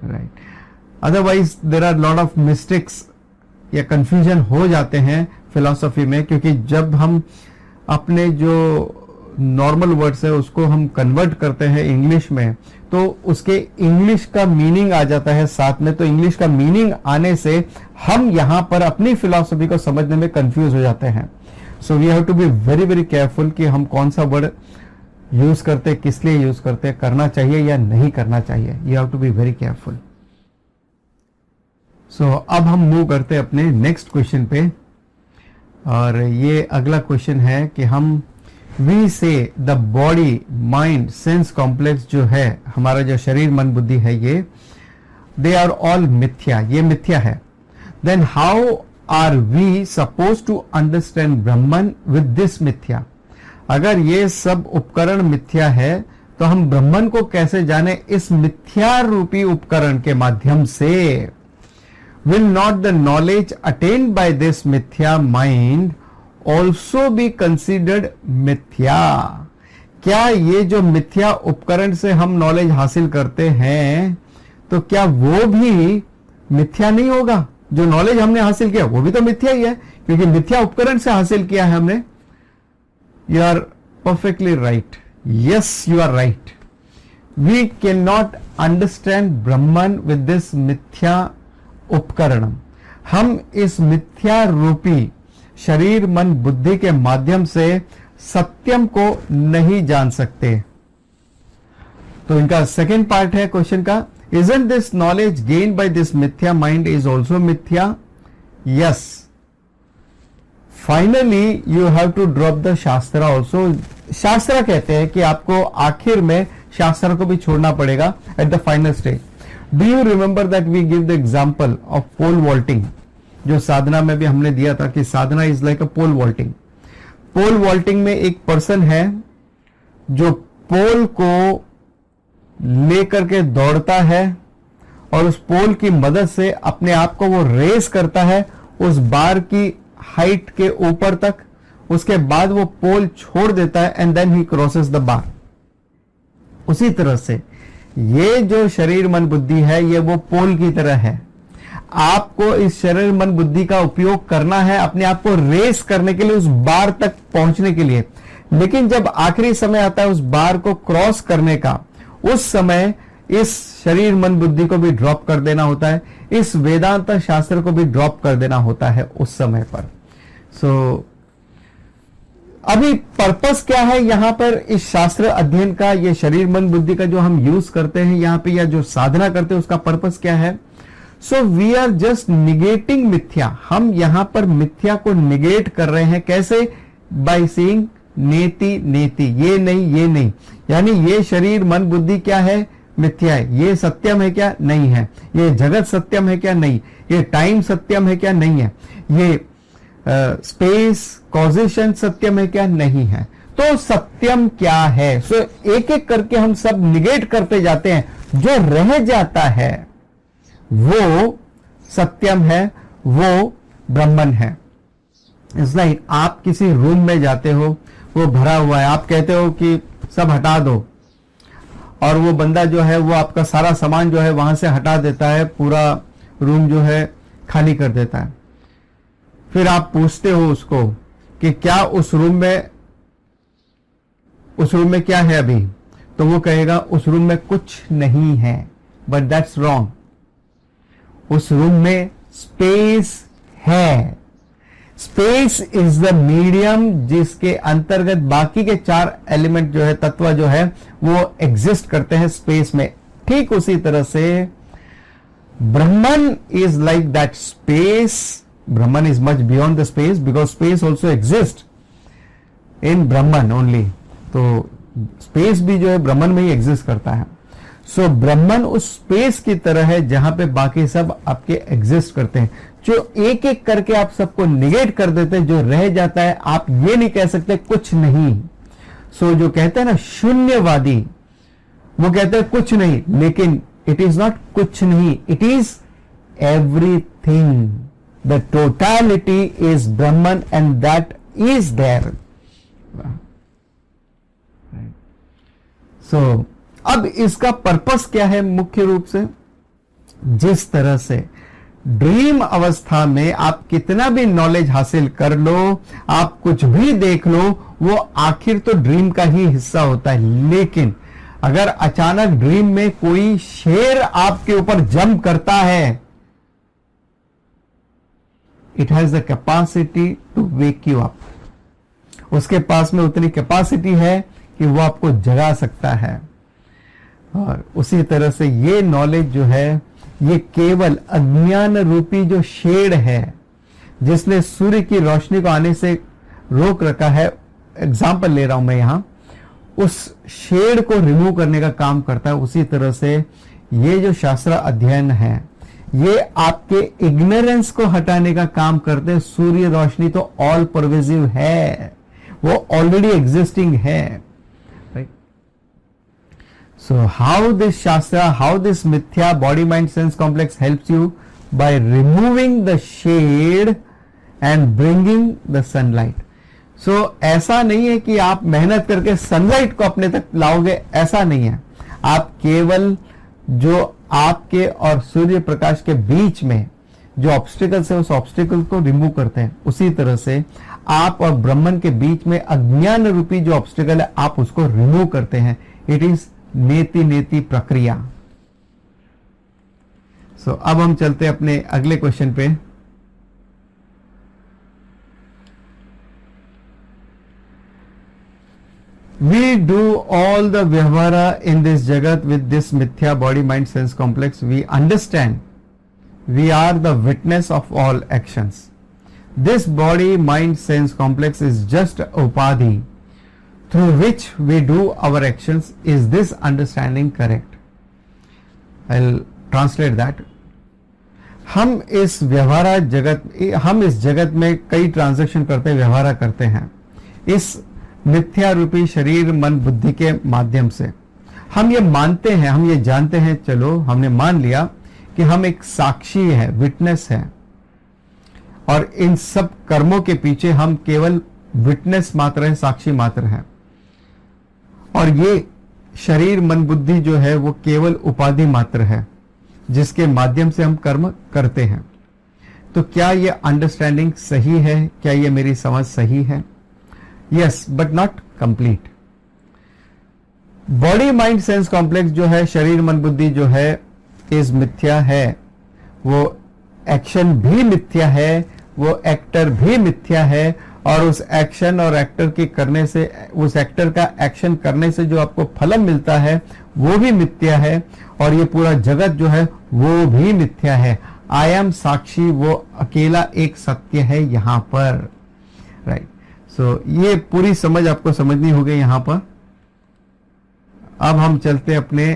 Speaker 1: right. Otherwise there are lot of mistakes या कंफ्यूजन हो जाते हैं फिलॉसफी में, क्योंकि जब हम अपने जो नॉर्मल वर्ड्स है उसको हम कन्वर्ट करते हैं इंग्लिश में, तो उसके इंग्लिश का मीनिंग आ जाता है साथ में। तो इंग्लिश का मीनिंग आने से हम यहां पर अपनी फिलॉसफी को समझने में कंफ्यूज हो जाते हैं। So we have to be very very careful कि हम कौन सा वर्ड यूज करते, किस लिए यूज करते, करना चाहिए या नहीं करना चाहिए। You have to be very careful. So अब हम मूव करते अपने नेक्स्ट क्वेश्चन पे, और ये अगला क्वेश्चन है कि हम वी से the body mind sense complex जो है, हमारा जो शरीर मन बुद्धि है, ये दे आर ऑल मिथ्या, ये मिथ्या है। Then how are we suppose to understand Brahman with this mithya. अगर ये सब उपकरण मिथ्या है तो हम ब्रह्मन को कैसे जाने इस मिथ्या रूपी उपकरण के माध्यम से। Will not the knowledge attained by this mithya mind also be considered mithya? क्या ये जो मिथ्या उपकरण से हम नॉलेज हासिल करते हैं तो क्या वो भी मिथ्या नहीं होगा? जो नॉलेज हमने हासिल किया वो भी तो मिथ्या ही है, क्योंकि मिथ्या उपकरण से हासिल किया है हमने। You are perfectly right, yes you are right. We can not understand Brahman with this mithya upakaranam. हम इस मिथ्या रूपी शरीर मन बुद्धि के माध्यम से सत्यम को नहीं जान सकते। तो इनका सेकेंड पार्ट है क्वेश्चन का, isn't this knowledge gained by this mithya mind is also mithya? Yes. Finally you have to drop the shastra also. शास्त्र कहते हैं कि आपको आखिर में शास्त्र को भी छोड़ना पड़ेगा at the final stage. Do you remember that we give the example of pole vaulting? जो साधना में भी हमने दिया था कि sadhana is like a pole vaulting. Pole vaulting में एक पर्सन है जो पोल को लेकर के दौड़ता है और उस पोल की मदद से अपने आप को वो रेस करता है उस बार की हाइट के ऊपर तक। उसके बाद वो पोल छोड़ देता है and then he crosses the bar. उसी तरह से ये जो शरीर मन बुद्धि है ये वो पोल की तरह है। आपको इस शरीर मन बुद्धि का उपयोग करना है अपने आप को रेस करने के लिए, उस बार तक पहुंचने के लिए। लेकिन जब आखिरी समय आता है उस बार को क्रॉस करने का, उस समय इस शरीर मन बुद्धि को भी ड्रॉप कर देना होता है, इस वेदांत शास्त्र को भी ड्रॉप कर देना होता है उस समय पर। सो अभी पर्पस क्या है यहां पर इस शास्त्र अध्ययन का, ये शरीर मन बुद्धि का जो हम यूज करते हैं यहां पे या जो साधना करते हैं उसका पर्पस क्या है? So we are just negating mithya. हम यहां पर मिथ्या को निगेट कर रहे हैं। कैसे? बाय सीइंग नेति नेति, ये नहीं ये नहीं, यानी ये शरीर मन बुद्धि क्या है? मिथ्या है। ये सत्यम है क्या? नहीं है। ये जगत सत्यम है क्या? नहीं। ये टाइम सत्यम है क्या? नहीं है। ये स्पेस कॉजेशन सत्यम है क्या? नहीं है। तो सत्यम क्या है? सो एक एक करके हम सब निगेट करते जाते हैं। जो रह जाता है वो सत्यम है, वो ब्रह्मन है। इट्स लाइक आप किसी रूम में जाते हो, वो भरा हुआ है, आप कहते हो कि सब हटा दो, और वो बंदा जो है वो आपका सारा सामान जो है वहां से हटा देता है, पूरा रूम जो है खाली कर देता है। फिर आप पूछते हो उसको कि क्या उस रूम में क्या है अभी, तो वो कहेगा उस रूम में कुछ नहीं है। But that's wrong. उस रूम में स्पेस है। स्पेस इज द मीडियम जिसके अंतर्गत बाकी के 4 एलिमेंट जो है, तत्व जो है, वो एग्जिस्ट करते हैं स्पेस में। ठीक उसी तरह से Brahman is like that space. Brahman is much beyond the space because space also exist in Brahman only. तो स्पेस भी जो है ब्रह्मन में ही एग्जिस्ट करता है। सो ब्रह्मन उस स्पेस की तरह है जहां पे बाकी सब आपके एग्जिस्ट करते हैं। जो एक एक करके आप सबको निगेट कर देते हैं, जो रह जाता है, आप ये नहीं कह सकते कुछ नहीं। सो जो कहते हैं ना शून्यवादी, वो कहते हैं कुछ नहीं, लेकिन इट इज नॉट कुछ नहीं, it is everything. The totality is Brahman and that is there. So अब इसका पर्पस क्या है मुख्य रूप से? जिस तरह से ड्रीम अवस्था में आप कितना भी नॉलेज हासिल कर लो, आप कुछ भी देख लो, वो आखिर तो ड्रीम का ही हिस्सा होता है। लेकिन अगर अचानक ड्रीम में कोई शेर आपके ऊपर जंप करता है, it has the capacity to wake you up. उसके पास में उतनी कैपेसिटी है कि वो आपको जगा सकता है। और उसी तरह से ये नॉलेज जो है, ये केवल अज्ञान रूपी जो शेड है, जिसने सूर्य की रोशनी को आने से रोक रखा है, एग्जाम्पल ले रहा हूं मैं यहां, उस शेड को रिमूव करने का काम करता है। उसी तरह से ये जो शास्त्र अध्ययन है, ये आपके इग्नोरेंस को हटाने का काम करते हैं। सूर्य रोशनी तो ऑल परवेजिव है, वो ऑलरेडी एग्जिस्टिंग है। So how this Shastra, how this Mithya body mind sense complex helps you? By removing the shade and bringing the sunlight. So ऐसा नहीं है कि आप मेहनत करके सनलाइट को अपने तक लाओगे, ऐसा नहीं है। आप केवल जो आपके और सूर्य प्रकाश के बीच में जो ऑब्स्टिकल्स है, उस ऑब्स्टिकल को रिमूव करते हैं। उसी तरह से आप और ब्रह्मन के बीच में अज्ञान रूपी जो ऑब्स्टिकल है, आप उसको रिमूव करते हैं। इट इज नेति नेति प्रक्रिया। सो अब हम चलते अपने अगले क्वेश्चन पे। We do all the vyavahara in this jagat with this mithya body mind sense complex. We understand we are the witness of all actions. This body mind sense complex is just upadhi through which we do our actions. Is this understanding correct? I'll translate that. हम इस जगत में कई transaction करते हैं, व्यवहार करते हैं इस मिथ्या रूपी शरीर मन बुद्धि के माध्यम से। हम ये मानते हैं, हम ये जानते हैं, चलो हमने मान लिया कि हम एक साक्षी है, विटनेस है, और इन सब कर्मों के पीछे हम केवल विटनेस मात्र है, साक्षी मात्र है। और ये शरीर मन बुद्धि जो है वो केवल उपाधि मात्र है, जिसके माध्यम से हम कर्म करते हैं। तो क्या ये अंडरस्टैंडिंग सही है? क्या ये मेरी समझ सही है? Yes, but not complete. Body mind sense complex जो है, शरीर मन बुद्धि जो है, इस मिथ्या है। वो एक्शन भी मिथ्या है, वो एक्टर भी मिथ्या है, और उस एक्शन और एक्टर के करने से, उस एक्टर का एक्शन करने से जो आपको फल मिलता है वो भी मिथ्या है, और ये पूरा जगत जो है वो भी मिथ्या है। आई एम साक्षी, वो अकेला एक सत्य है यहां पर। राइट। सो ये पूरी समझ आपको समझनी होगी यहां पर। अब हम चलते अपने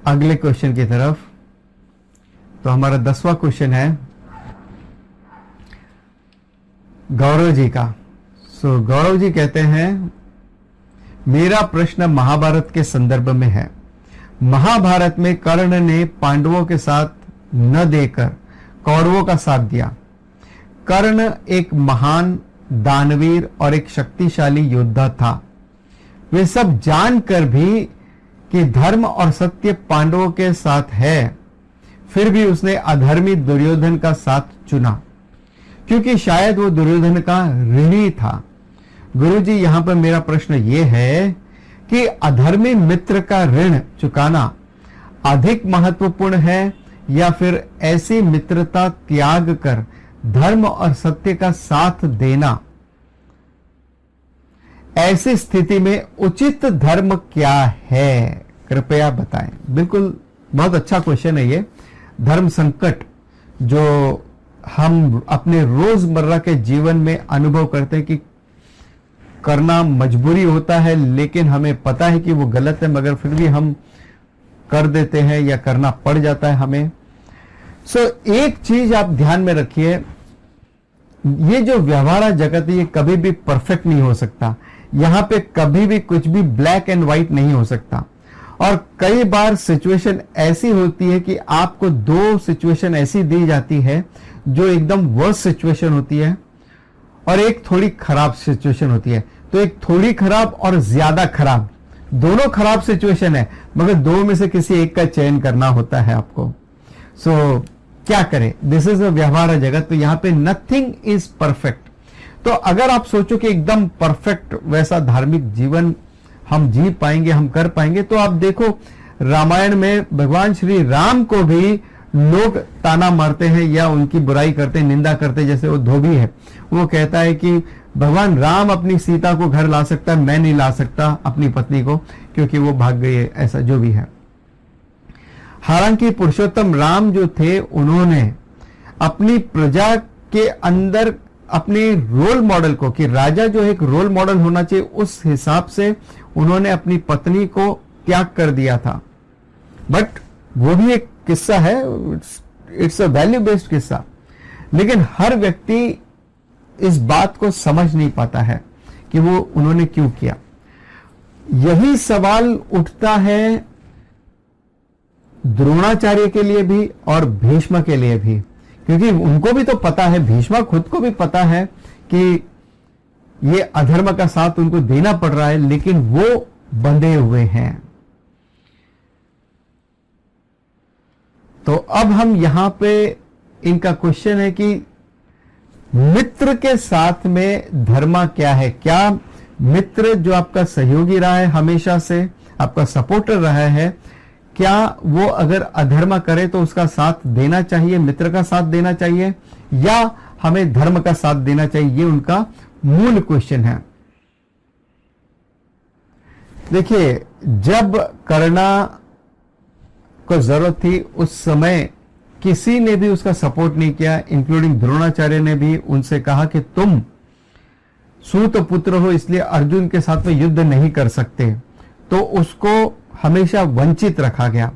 Speaker 1: अगले क्वेश्चन की तरफ। तो हमारा 10वां क्वेश्चन है गौरव जी का। सो गौरव जी कहते हैं, मेरा प्रश्न महाभारत के संदर्भ में है। महाभारत में कर्ण ने पांडवों के साथ न देकर कौरवों का साथ दिया। कर्ण एक महान दानवीर और एक शक्तिशाली योद्धा था। वे सब जानकर भी कि धर्म और सत्य पांडवों के साथ है, फिर भी उसने अधर्मी दुर्योधन का साथ चुना, क्योंकि शायद वो दुर्योधन का ऋणी था। गुरुजी, यहां पर मेरा प्रश्न ये है कि अधर्मी मित्र का ऋण चुकाना अधिक महत्वपूर्ण है या फिर ऐसी मित्रता त्याग कर धर्म और सत्य का साथ देना? ऐसी स्थिति में उचित धर्म क्या है, कृपया बताएं। बिल्कुल, बहुत अच्छा क्वेश्चन है ये। धर्म संकट जो हम अपने रोजमर्रा के जीवन में अनुभव करते हैं कि करना मजबूरी होता है, लेकिन हमें पता है कि वो गलत है, मगर फिर भी हम कर देते हैं या करना पड़ जाता है हमें। एक चीज आप ध्यान में रखिए, ये जो व्यवहार जगत है ये कभी भी परफेक्ट नहीं हो सकता। यहां पे कभी भी कुछ भी ब्लैक एंड व्हाइट नहीं हो सकता। और कई बार सिचुएशन ऐसी होती है कि आपको दो सिचुएशन ऐसी दी जाती है जो एकदम वर्स्ट सिचुएशन होती है और एक थोड़ी खराब सिचुएशन होती है। तो एक थोड़ी खराब और ज्यादा खराब, दोनों खराब सिचुएशन है, मगर दो में से किसी एक का चयन करना होता है आपको। क्या करें, दिस इज अ व्यवहार जगत। तो यहां पे नथिंग इज परफेक्ट। तो अगर आप सोचो कि एकदम परफेक्ट वैसा धार्मिक जीवन हम जी पाएंगे, हम कर पाएंगे, तो आप देखो रामायण में भगवान श्री राम को भी लोग ताना मारते हैं या उनकी बुराई करते हैं, निंदा करते हैं। जैसे वो धोबी है, वो कहता है कि भगवान राम अपनी सीता को घर ला सकता है, मैं नहीं ला सकता अपनी पत्नी को, क्योंकि वो भाग गई है, ऐसा जो भी है। हालांकि पुरुषोत्तम राम जो थे, उन्होंने अपनी प्रजा के अंदर अपने रोल मॉडल को, कि राजा जो एक रोल मॉडल होना चाहिए, उस हिसाब से उन्होंने अपनी पत्नी को त्याग कर दिया था। बट वो भी एक किस्सा है, इट्स अ वैल्यू बेस्ड किस्सा। लेकिन हर व्यक्ति इस बात को समझ नहीं पाता है कि वो उन्होंने क्यों किया। यही सवाल उठता है द्रोणाचार्य के लिए भी और भीष्म के लिए भी, क्योंकि उनको भी तो पता है, भीष्म खुद को भी पता है कि ये अधर्म का साथ उनको देना पड़ रहा है, लेकिन वो बंधे हुए हैं। तो अब हम यहां पे इनका क्वेश्चन है कि मित्र के साथ में धर्म क्या है? क्या मित्र जो आपका सहयोगी रहा है, हमेशा से आपका सपोर्टर रहा है, क्या वो अगर अधर्म करे तो उसका साथ देना चाहिए, मित्र का साथ देना चाहिए, या हमें धर्म का साथ देना चाहिए? ये उनका मूल क्वेश्चन है। देखिए, जब करना को जरूरत थी उस समय किसी ने भी उसका सपोर्ट नहीं किया, इंक्लूडिंग द्रोणाचार्य ने भी उनसे कहा कि तुम सूत पुत्र हो, इसलिए अर्जुन के साथ में युद्ध नहीं कर सकते। तो उसको हमेशा वंचित रखा गया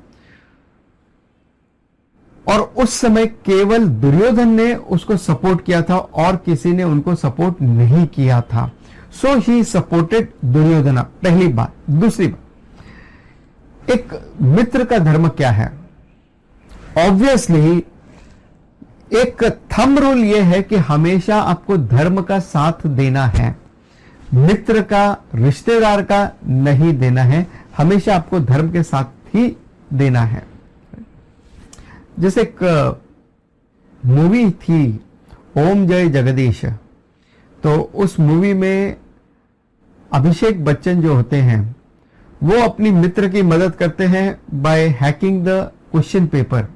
Speaker 1: और उस समय केवल दुर्योधन ने उसको सपोर्ट किया था और किसी ने उनको सपोर्ट नहीं किया था। सो ही सपोर्टेड दुर्योधन। पहली बात। दूसरी बात, एक मित्र का धर्म क्या है? ऑब्वियसली एक थंब रूल यह है कि हमेशा आपको धर्म का साथ देना है, मित्र का, रिश्तेदार का नहीं देना है। हमेशा आपको धर्म के साथ ही देना है। जैसे एक मूवी थी ओम जय जगदीश, तो उस मूवी में अभिषेक बच्चन जो होते हैं वो अपनी मित्र की मदद करते हैं by hacking the question paper,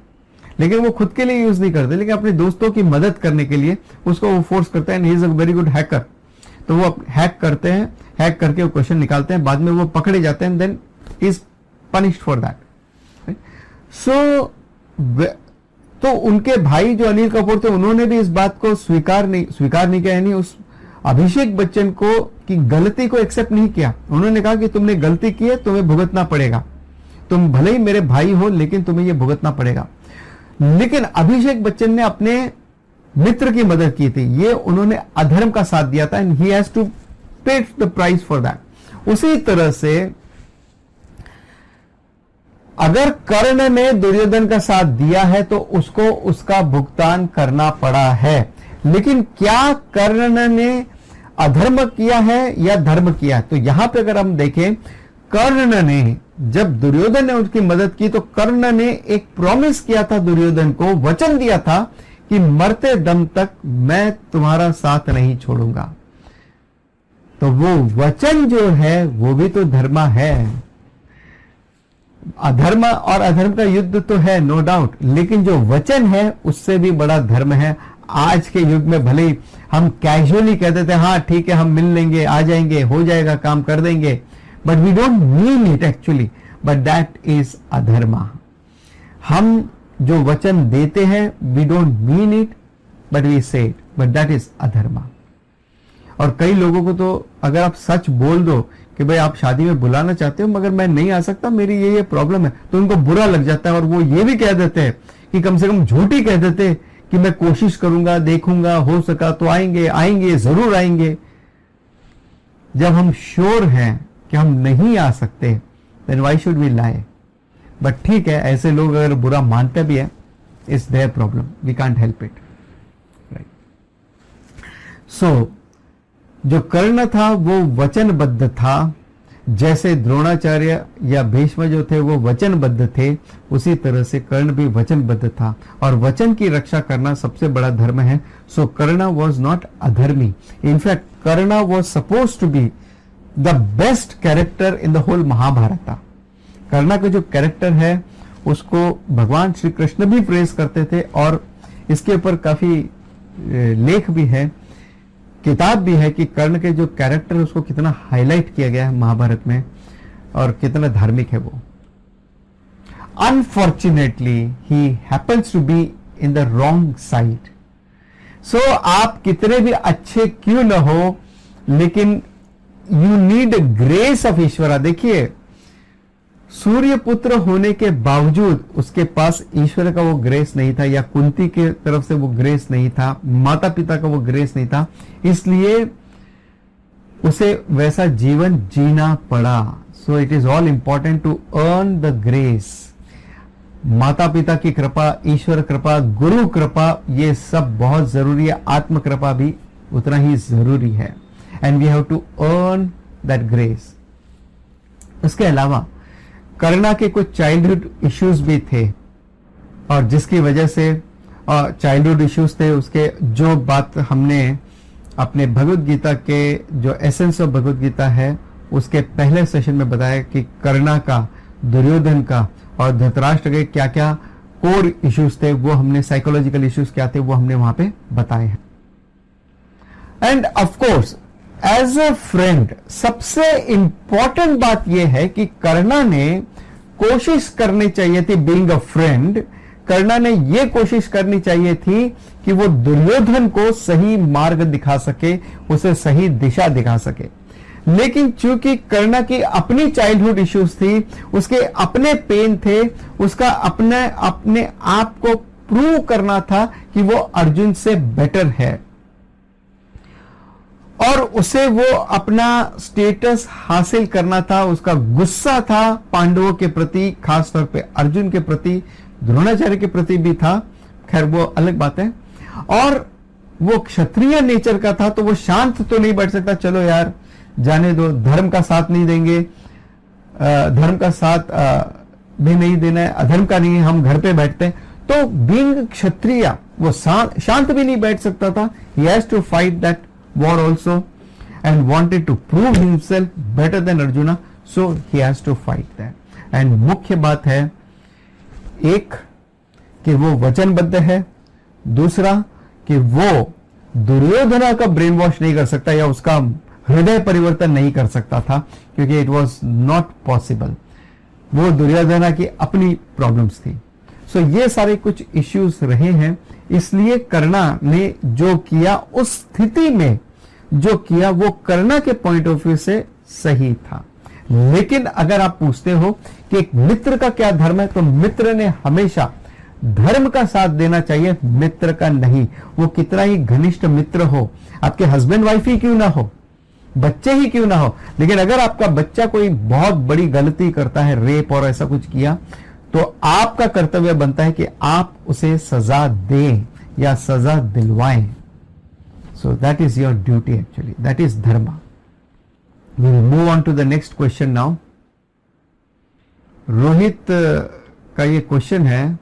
Speaker 1: लेकिन वो खुद के लिए यूज नहीं करते, लेकिन अपने दोस्तों की मदद करने के लिए उसको वो फोर्स करते हैं। He is a very good hacker. तो वो हैक करते हैं, हैक करके वो क्वेश्चन निकालते हैं, बाद में वो पकड़े जाते हैं, then is punished for that. So तो उनके भाई जो अनिल कपूर थे, उन्होंने भी इस बात को स्वीकार नहीं किया, यानी उस अभिषेक बच्चन को की गलती को एक्सेप्ट नहीं किया। उन्होंने कहा कि तुमने गलती की है, तुम्हें भुगतना पड़ेगा, तुम भले ही मेरे भाई हो लेकिन तुम्हें यह भुगतना पड़ेगा। लेकिन अभिषेक बच्चन ने अपने मित्र की मदद की थी, ये उन्होंने अधर्म का साथ दिया था, एंड ही हैज टू पे द प्राइस फॉर दैट। उसी तरह से अगर कर्ण ने दुर्योधन का साथ दिया है तो उसको उसका भुगतान करना पड़ा है, लेकिन क्या कर्ण ने अधर्म किया है या धर्म किया है? तो यहां पे अगर हम देखें, कर्ण ने, जब दुर्योधन ने उसकी मदद की तो कर्ण ने एक प्रॉमिस किया था, दुर्योधन को वचन दिया था कि मरते दम तक मैं तुम्हारा साथ नहीं छोड़ूंगा। तो वो वचन जो है वो भी तो धर्म है। अधर्म और अधर्म का युद्ध तो है, नो डाउट, लेकिन जो वचन है उससे भी बड़ा धर्म है। आज के युग में भले ही हम कैजुअली कहते थे हाँ ठीक है हम मिल लेंगे, आ जाएंगे, हो जाएगा, काम कर देंगे, but we don't mean it actually, but that is adharma. हम जो वचन देते हैं we don't mean it but we say it, but that is adharma. और कई लोगों को तो अगर आप सच बोल दो कि भाई आप शादी में बुलाना चाहते हो मगर मैं नहीं आ सकता, मेरी ये प्रॉब्लम है, तो उनको बुरा लग जाता है और वो ये भी कह देते हैं कि कम से कम झूठ ही कह देते कि मैं कोशिश करूंगा, देखूंगा, हो सका तो आएंगे, आएंगे, जरूर आएंगे। जब हम श्योर हैं कि हम नहीं आ सकते then why should we lie? But ठीक है, ऐसे लोग अगर बुरा मानते भी है, it's their problem, we can't help it, right. So जो कर्ण था वो वचनबद्ध था, जैसे द्रोणाचार्य या भीष्म जो थे वो वचनबद्ध थे, उसी तरह से कर्ण भी वचनबद्ध था और वचन की रक्षा करना सबसे बड़ा धर्म है। सो कर्ण वॉज नॉट अधर्मी, in fact Karna was suppose to be the best character in the whole Mahabharata. Karna का जो कैरेक्टर है उसको भगवान श्री कृष्ण भी प्रेज करते थे और इसके ऊपर काफी लेख भी है, किताब भी है कि कर्ण के जो कैरेक्टर है उसको कितना हाईलाइट किया गया है महाभारत में और कितना धार्मिक है वो। Unfortunately he happens to be in the wrong side. So आप कितने भी अच्छे क्यों न हो, लेकिन यू नीड ग्रेस ऑफ ईश्वरा। देखिए, सूर्य पुत्र होने के बावजूद उसके पास ईश्वर का वो ग्रेस नहीं था, या कुंती के तरफ से वो ग्रेस नहीं था, माता पिता का वो ग्रेस नहीं था, इसलिए उसे वैसा जीवन जीना पड़ा। So it is all important to earn the grace. माता पिता की कृपा, ईश्वर कृपा, गुरु कृपा, ये सब बहुत जरूरी है, आत्म कृपा भी उतना ही जरूरी है, and we have to earn that grace. उसके अलावा कर्ण के कुछ चाइल्डहुड इश्यूज भी थे और जिसकी वजह से चाइल्डहुड इश्यूज थे, उसके जो बात हमने अपने भगवत गीता के जो एसेंस ऑफ भगवत गीता है उसके पहले सेशन में बताया कि कर्ण का, दुर्योधन का और धृतराष्ट्र के क्या क्या कोर इश्यूज थे, वो हमने साइकोलॉजिकल इश्यूज क्या थे वो हमने वहां पे बताए हैं। And of course as a friend सबसे इंपॉर्टेंट बात यह है कि कर्ण ने कोशिश करनी चाहिए थी, बीइंग अ फ्रेंड, कर्ण ने यह कोशिश करनी चाहिए थी कि वो दुर्योधन को सही मार्ग दिखा सके, उसे सही दिशा दिखा सके। लेकिन चूंकि कर्ण की अपनी चाइल्डहुड इश्यूज थी, उसके अपने पेन थे, उसका अपने आप को प्रूव करना था कि वो अर्जुन से बेटर है और उसे वो अपना स्टेटस हासिल करना था। उसका गुस्सा था पांडवों के प्रति, खासतौर पे अर्जुन के प्रति, द्रोणाचार्य के प्रति भी था, खैर वो अलग बात है। और वो क्षत्रिय नेचर का था तो वो शांत तो नहीं बैठ सकता, चलो यार जाने दो, धर्म का साथ नहीं देंगे, धर्म का साथ भी नहीं देना है, अधर्म का नहीं है, हम घर पे बैठते हैं। तो बीइंग क्षत्रिय वो शांत भी नहीं बैठ सकता था। He has to fight that war also and wanted to prove himself better than Arjuna, so he has to fight that. And मुख्य बात है एक कि वो वचनबद्ध है, दूसरा कि वो दुर्योधना का ब्रेन वॉश नहीं कर सकता या उसका हृदय परिवर्तन नहीं कर सकता था, क्योंकि इट वॉज नॉट पॉसिबल। वो दुर्योधना की अपनी प्रॉब्लम्स थी। सो ये सारे कुछ इश्यूज रहे हैं, इसलिए कर्ण ने जो किया, उस स्थिति में जो किया वो कर्ण के पॉइंट ऑफ व्यू से सही था। लेकिन अगर आप पूछते हो कि एक मित्र का क्या धर्म है, तो मित्र ने हमेशा धर्म का साथ देना चाहिए, मित्र का नहीं। वो कितना ही घनिष्ठ मित्र हो, आपके हस्बैंड वाइफ ही क्यों ना हो, बच्चे ही क्यों ना हो, लेकिन अगर आपका बच्चा कोई बहुत बड़ी गलती करता है, रेप और ऐसा कुछ किया, तो आपका कर्तव्य बनता है कि आप उसे सजा दें या सजा दिलवाएं। So that is your duty actually. That is dharma. We will move on to the next question now. Rohit का ये क्वेश्चन है,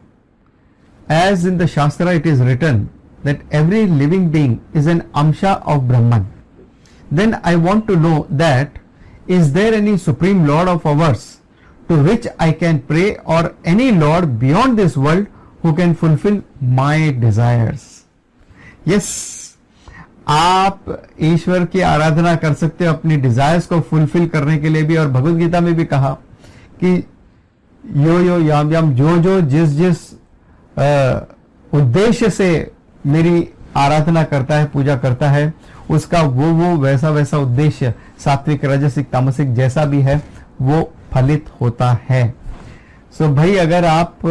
Speaker 1: as in the Shastra it is written that every living being is an amsha of Brahman. Then I want to know that is there any supreme lord of ours to which I can pray, or any lord beyond this world who can fulfill my desires? Yes, आप ईश्वर की आराधना कर सकते हो अपनी desires को fulfil करने के लिए भी, और भगवत गीता में भी कहा कि यो यो याम याम, जो जो जिस जिस उद्देश्य से मेरी आराधना करता है, पूजा करता है, उसका वो वैसा वैसा उद्देश्य सात्विक राजसिक तामसिक जैसा भी है वो फलित होता है। सो भाई अगर आप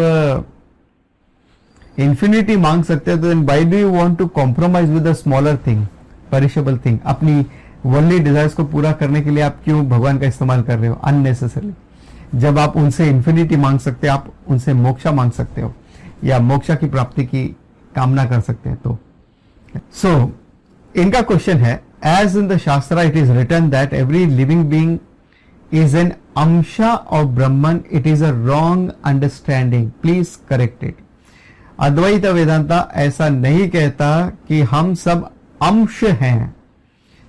Speaker 1: इंफिनिटी मांग सकते हैं तो then why do you want to compromise with a smaller thing, perishable thing? अपनी वर्ल्डली डिजायर्स को पूरा करने के लिए आप क्यों भगवान का इस्तेमाल कर रहे हो अननेसेसरली, जब आप उनसे इंफिनिटी मांग सकते हैं, आप उनसे मोक्षा मांग सकते हो या मोक्षा की प्राप्ति की कामना कर सकते हैं। तो सो इनका क्वेश्चन है, as in the shastra it is written that every living being is an ansha of Brahman, it is a wrong understanding, please correct it. Advaita Vedanta ऐसा नहीं कहता कि हम सब अंश हैं।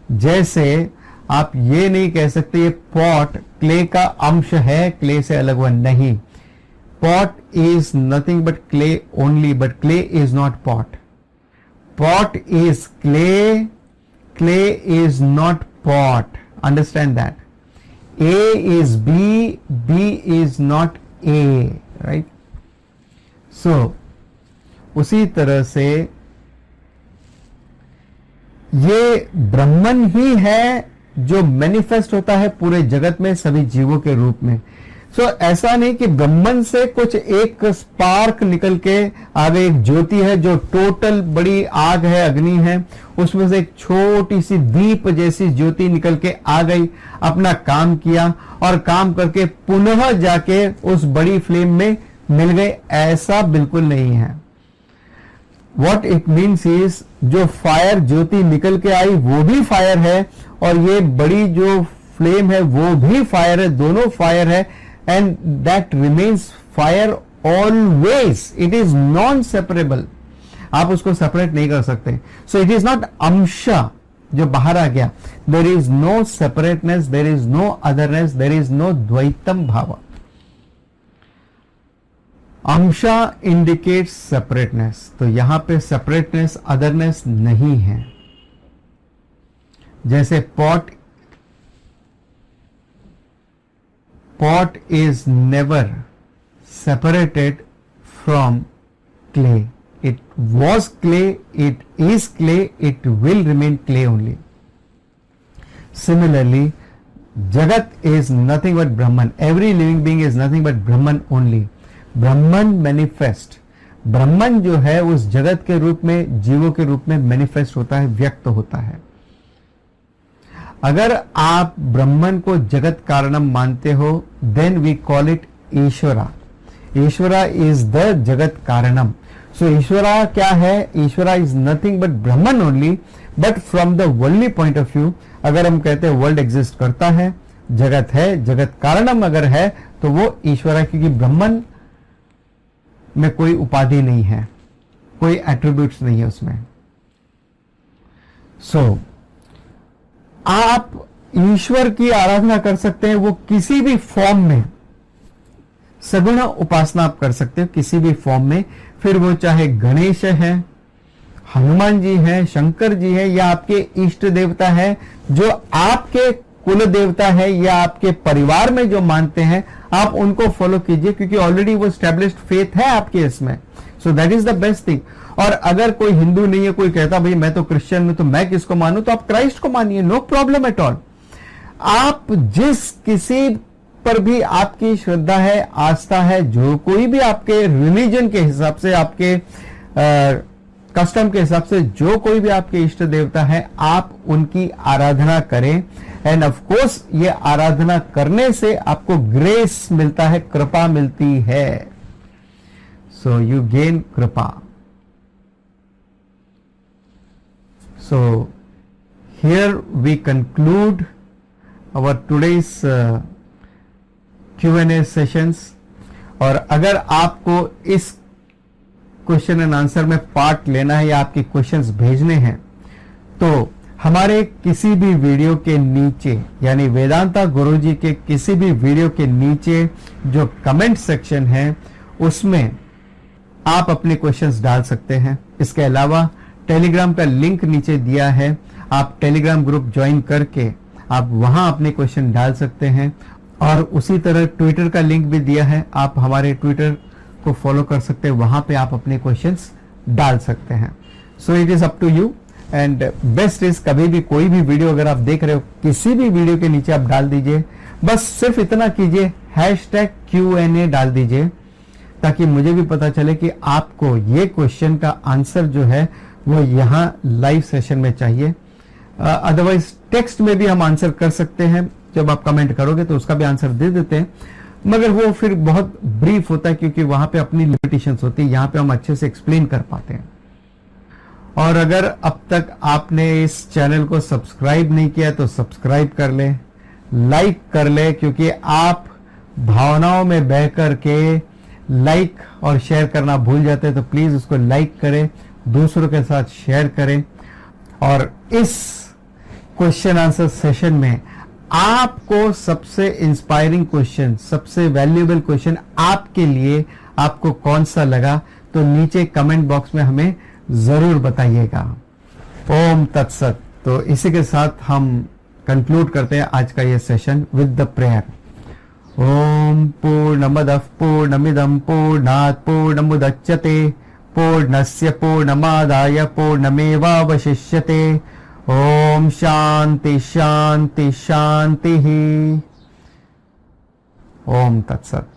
Speaker 1: जैसे आप ये नहीं कह सकते ये पॉट क्ले का अंश है, क्ले से अलग हुआ नहीं। Pot is nothing but clay only, but clay is not pot. Pot is clay, clay is not pot. Understand that. A is B, B is not A, right? So, उसी तरह से ये ब्रह्मन ही है जो मैनिफेस्ट होता है पूरे जगत में सभी जीवों के रूप में। ऐसा नहीं कि ब्रह्मन से कुछ एक स्पार्क निकल के आगे एक ज्योति है जो टोटल बड़ी आग है, अग्नि है, उसमें से एक छोटी सी दीप जैसी ज्योति निकल के आ गई, अपना काम किया और काम करके पुनः जाके उस बड़ी फ्लेम में मिल गई। ऐसा बिल्कुल नहीं है। What it means is जो फायर ज्योति निकल के आई वो भी फायर है और ये बड़ी जो फ्लेम है वो भी फायर है, दोनों फायर है, and that remains fire always. It is non-separable. आप उसको सेपरेट नहीं कर सकते। So it is not Ansha जो बाहर आ गया। There is no separateness, there is no otherness, there is no द्वैतम भाव। अंशा indicates separateness, तो यहां पे separateness, otherness नहीं है। जैसे pot is never separated from clay. It was clay, it is clay, it will remain clay only. Similarly, Jagat is nothing but Brahman. Every living being is nothing but Brahman only. Brahman manifest. ब्रह्मन जो है उस जगत के रूप में, जीवों के रूप में मैनिफेस्ट होता है, व्यक्त होता है। अगर आप ब्रह्मन को जगत कारणम मानते हो देन वी कॉल इट ईश्वरा। ईश्वरा इज द जगत कारणम। सो ईश्वरा क्या है? ईश्वरा is nothing but Brahman only, but from the worldly point of view अगर हम कहते हैं वर्ल्ड एग्जिस्ट करता है, जगत है, जगत कारणम अगर है तो वो ईश्वरा, क्योंकि ब्रह्मन में कोई उपाधि नहीं है, कोई एट्रीब्यूट्स नहीं है उसमें। सो आप ईश्वर की आराधना कर सकते हैं, वो किसी भी फॉर्म में, सगुण उपासना आप कर सकते हो किसी भी फॉर्म में, फिर वो चाहे गणेश है, हनुमान जी है, शंकर जी है, या आपके इष्ट देवता है जो आपके कुल देवता है या आपके परिवार में जो मानते हैं, आप उनको फॉलो कीजिए क्योंकि ऑलरेडी वो स्टैब्लिश्ड फेथ है आपके इसमें। So that is the best thing. और अगर कोई हिंदू नहीं है, कोई कहता भाई मैं तो क्रिश्चियन हूं तो मैं किसको मानूं, तो आप क्राइस्ट को मानिए, नो प्रॉब्लम एट ऑल। आप जिस किसी पर भी आपकी श्रद्धा है, आस्था है, जो कोई भी आपके रिलीजन के हिसाब से, आपके कस्टम के हिसाब से जो कोई भी आपके इष्ट देवता है, आप उनकी आराधना करें। एंड ऑफ कोर्स ये आराधना करने से आपको ग्रेस मिलता है, कृपा मिलती है। सो यू गेन कृपा। So here we conclude our today's Q&A sessions. और अगर आपको इस क्वेश्चन एंड आंसर में पार्ट लेना है या आपके क्वेश्चंस भेजने हैं तो हमारे किसी भी वीडियो के नीचे यानी वेदांता गुरुजी के किसी भी वीडियो के नीचे जो कमेंट सेक्शन है उसमें आप अपने क्वेश्चंस डाल सकते हैं। इसके अलावा टेलीग्राम का लिंक नीचे दिया है, आप टेलीग्राम ग्रुप ज्वाइन करके आप वहां अपने क्वेश्चन डाल सकते हैं। और उसी तरह ट्विटर का लिंक भी दिया है, आप हमारे ट्विटर को फॉलो कर सकते हैं, वहां पे आप अपने क्वेश्चंस डाल सकते हैं। So it is up to you and best is कभी भी कोई भी वीडियो अगर आप देख रहे हो किसी भी वीडियो के नीचे आप डाल दीजिए, बस सिर्फ इतना कीजिए #Q&A डाल दीजिए ताकि मुझे भी पता चले कि आपको ये क्वेश्चन का आंसर जो है वो यहाँ लाइव सेशन में चाहिए। अदरवाइज टेक्स्ट में भी हम आंसर कर सकते हैं, जब आप कमेंट करोगे तो उसका भी आंसर दे देते हैं, मगर वो फिर बहुत ब्रीफ होता है क्योंकि वहां पे अपनी लिमिटेशंस होती है, यहाँ पे हम अच्छे से एक्सप्लेन कर पाते हैं। और अगर अब तक आपने इस चैनल को सब्सक्राइब नहीं किया तो सब्सक्राइब कर ले, लाइक कर ले, क्योंकि आप भावनाओं में बह कर के लाइक और शेयर करना भूल जाते हैं, तो प्लीज उसको लाइक करें, दूसरों के साथ शेयर करें। और इस क्वेश्चन आंसर सेशन में आपको सबसे इंस्पायरिंग क्वेश्चन, सबसे वैल्यूएबल क्वेश्चन आपके लिए आपको कौन सा लगा तो नीचे कमेंट बॉक्स में हमें जरूर बताइएगा। ओम तत्सत। तो इसी के साथ हम कंक्लूड करते हैं आज का ये सेशन विद द प्रेयर। ओम पूर्णमदः पूर्णमिदं पूर्णात् पूर्णमुदच्यते पूर्णस्य पूर्णमादाय पूर्णमेवावशिष्यते। ओम शांति शांति शांति। ओम तत्सत।